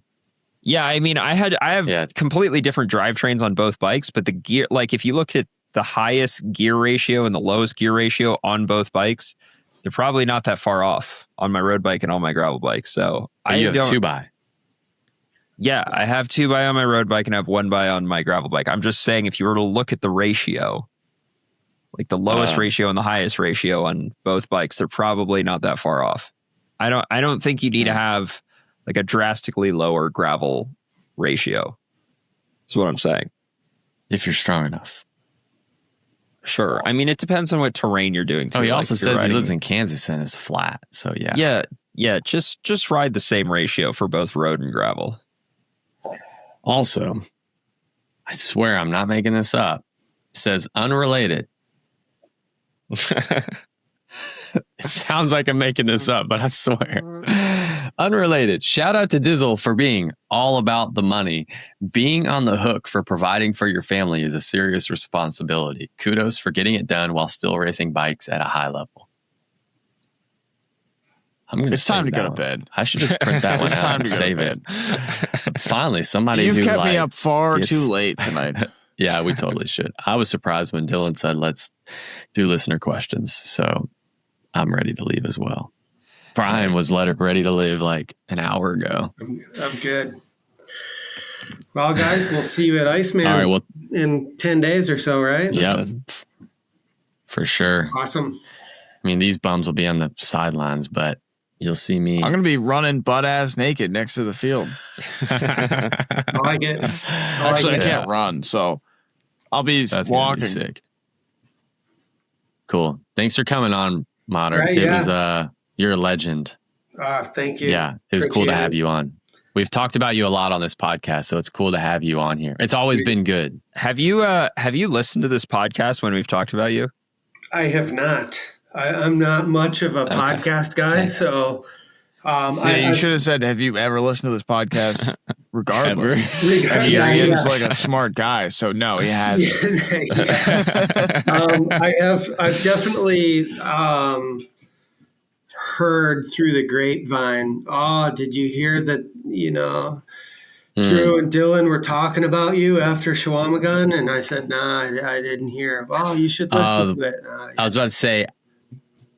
Yeah, I mean, I have completely different drivetrains on both bikes, but the gear, like if you look at the highest gear ratio and the lowest gear ratio on both bikes, they're probably not that far off on my road bike and on my gravel bike. So you have 2x. Yeah, I have 2x on my road bike and I have 1x on my gravel bike. I'm just saying, if you were to look at the ratio, like the lowest ratio and the highest ratio on both bikes, they're probably not that far off. I don't think you need to have like a drastically lower gravel ratio. That's what I'm saying. If you're strong enough. Sure. I mean, it depends on what terrain you're doing too. Oh, he also says he lives in Kansas and it's flat. So yeah. Yeah. Just ride the same ratio for both road and gravel. Also, I swear I'm not making this up. It says unrelated. It sounds like I'm making this up, but I swear. Unrelated. Shout out to Dizzle for being all about the money. Being on the hook for providing for your family is a serious responsibility. Kudos for getting it done while still racing bikes at a high level. It's time to go to bed. I should just print that one out and save it. Finally, somebody You've who kept me up far too late tonight. Yeah, we totally should. I was surprised when Dylan said, let's do listener questions. So I'm ready to leave as well. Brian was ready to leave like an hour ago. I'm good. Well, guys, we'll see you at Iceman in 10 days or so, right? Yep. For sure. Awesome. I mean, these bums will be on the sidelines, but you'll see me. I'm going to be running butt-ass naked next to the field. I like it. Actually, I can't run, so I'll be walking. Be sick. Cool. Thanks for coming on, Modern. Right, You're a legend. Thank you. Yeah, it was cool to have you on. We've talked about you a lot on this podcast, so it's cool to have you on here. It's always been good. Have you listened to this podcast when we've talked about you? I have not. I'm not much of a podcast guy, so you should have said, have you ever listened to this podcast? Regardless. He seems like a smart guy, so no, he hasn't. I've definitely heard through the grapevine, did you hear that, Drew and Dylan were talking about you after Shawamagon? And I said, nah, I didn't hear. Oh, you should listen to it. I was about to say,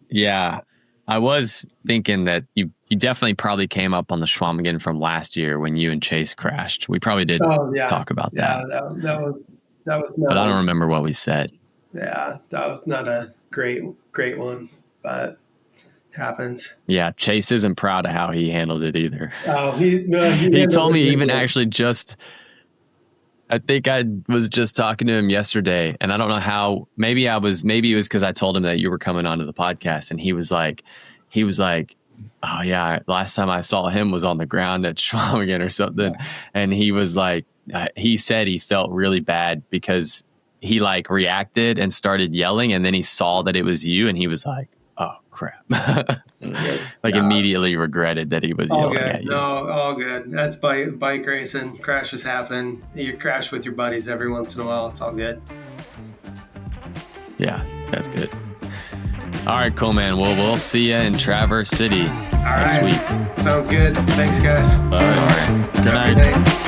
yeah, I was thinking that you definitely probably came up on the Shawamagon from last year when you and Chase crashed. We probably did talk about that. Yeah, that was not. But I don't remember what we said. Yeah, that was not a great one, but happens. Yeah, Chase isn't proud of how he handled it either. Oh, he told me even actually I think I was just talking to him yesterday, and I don't know how. Maybe it was because I told him that you were coming onto the podcast, and he was like, oh yeah, last time I saw him was on the ground at Shawamagon or something, and he was like, he said he felt really bad because he like reacted and started yelling, and then he saw that it was you, and he was like, oh crap. Immediately regretted that he was yelling at you. No, all good. That's bike racing. Crashes happen. You crash with your buddies every once in a while. It's all good. Yeah, that's good. All right, cool, man. Well, we'll see you in Traverse City next week. Sounds good. Thanks, guys. All right. Good night.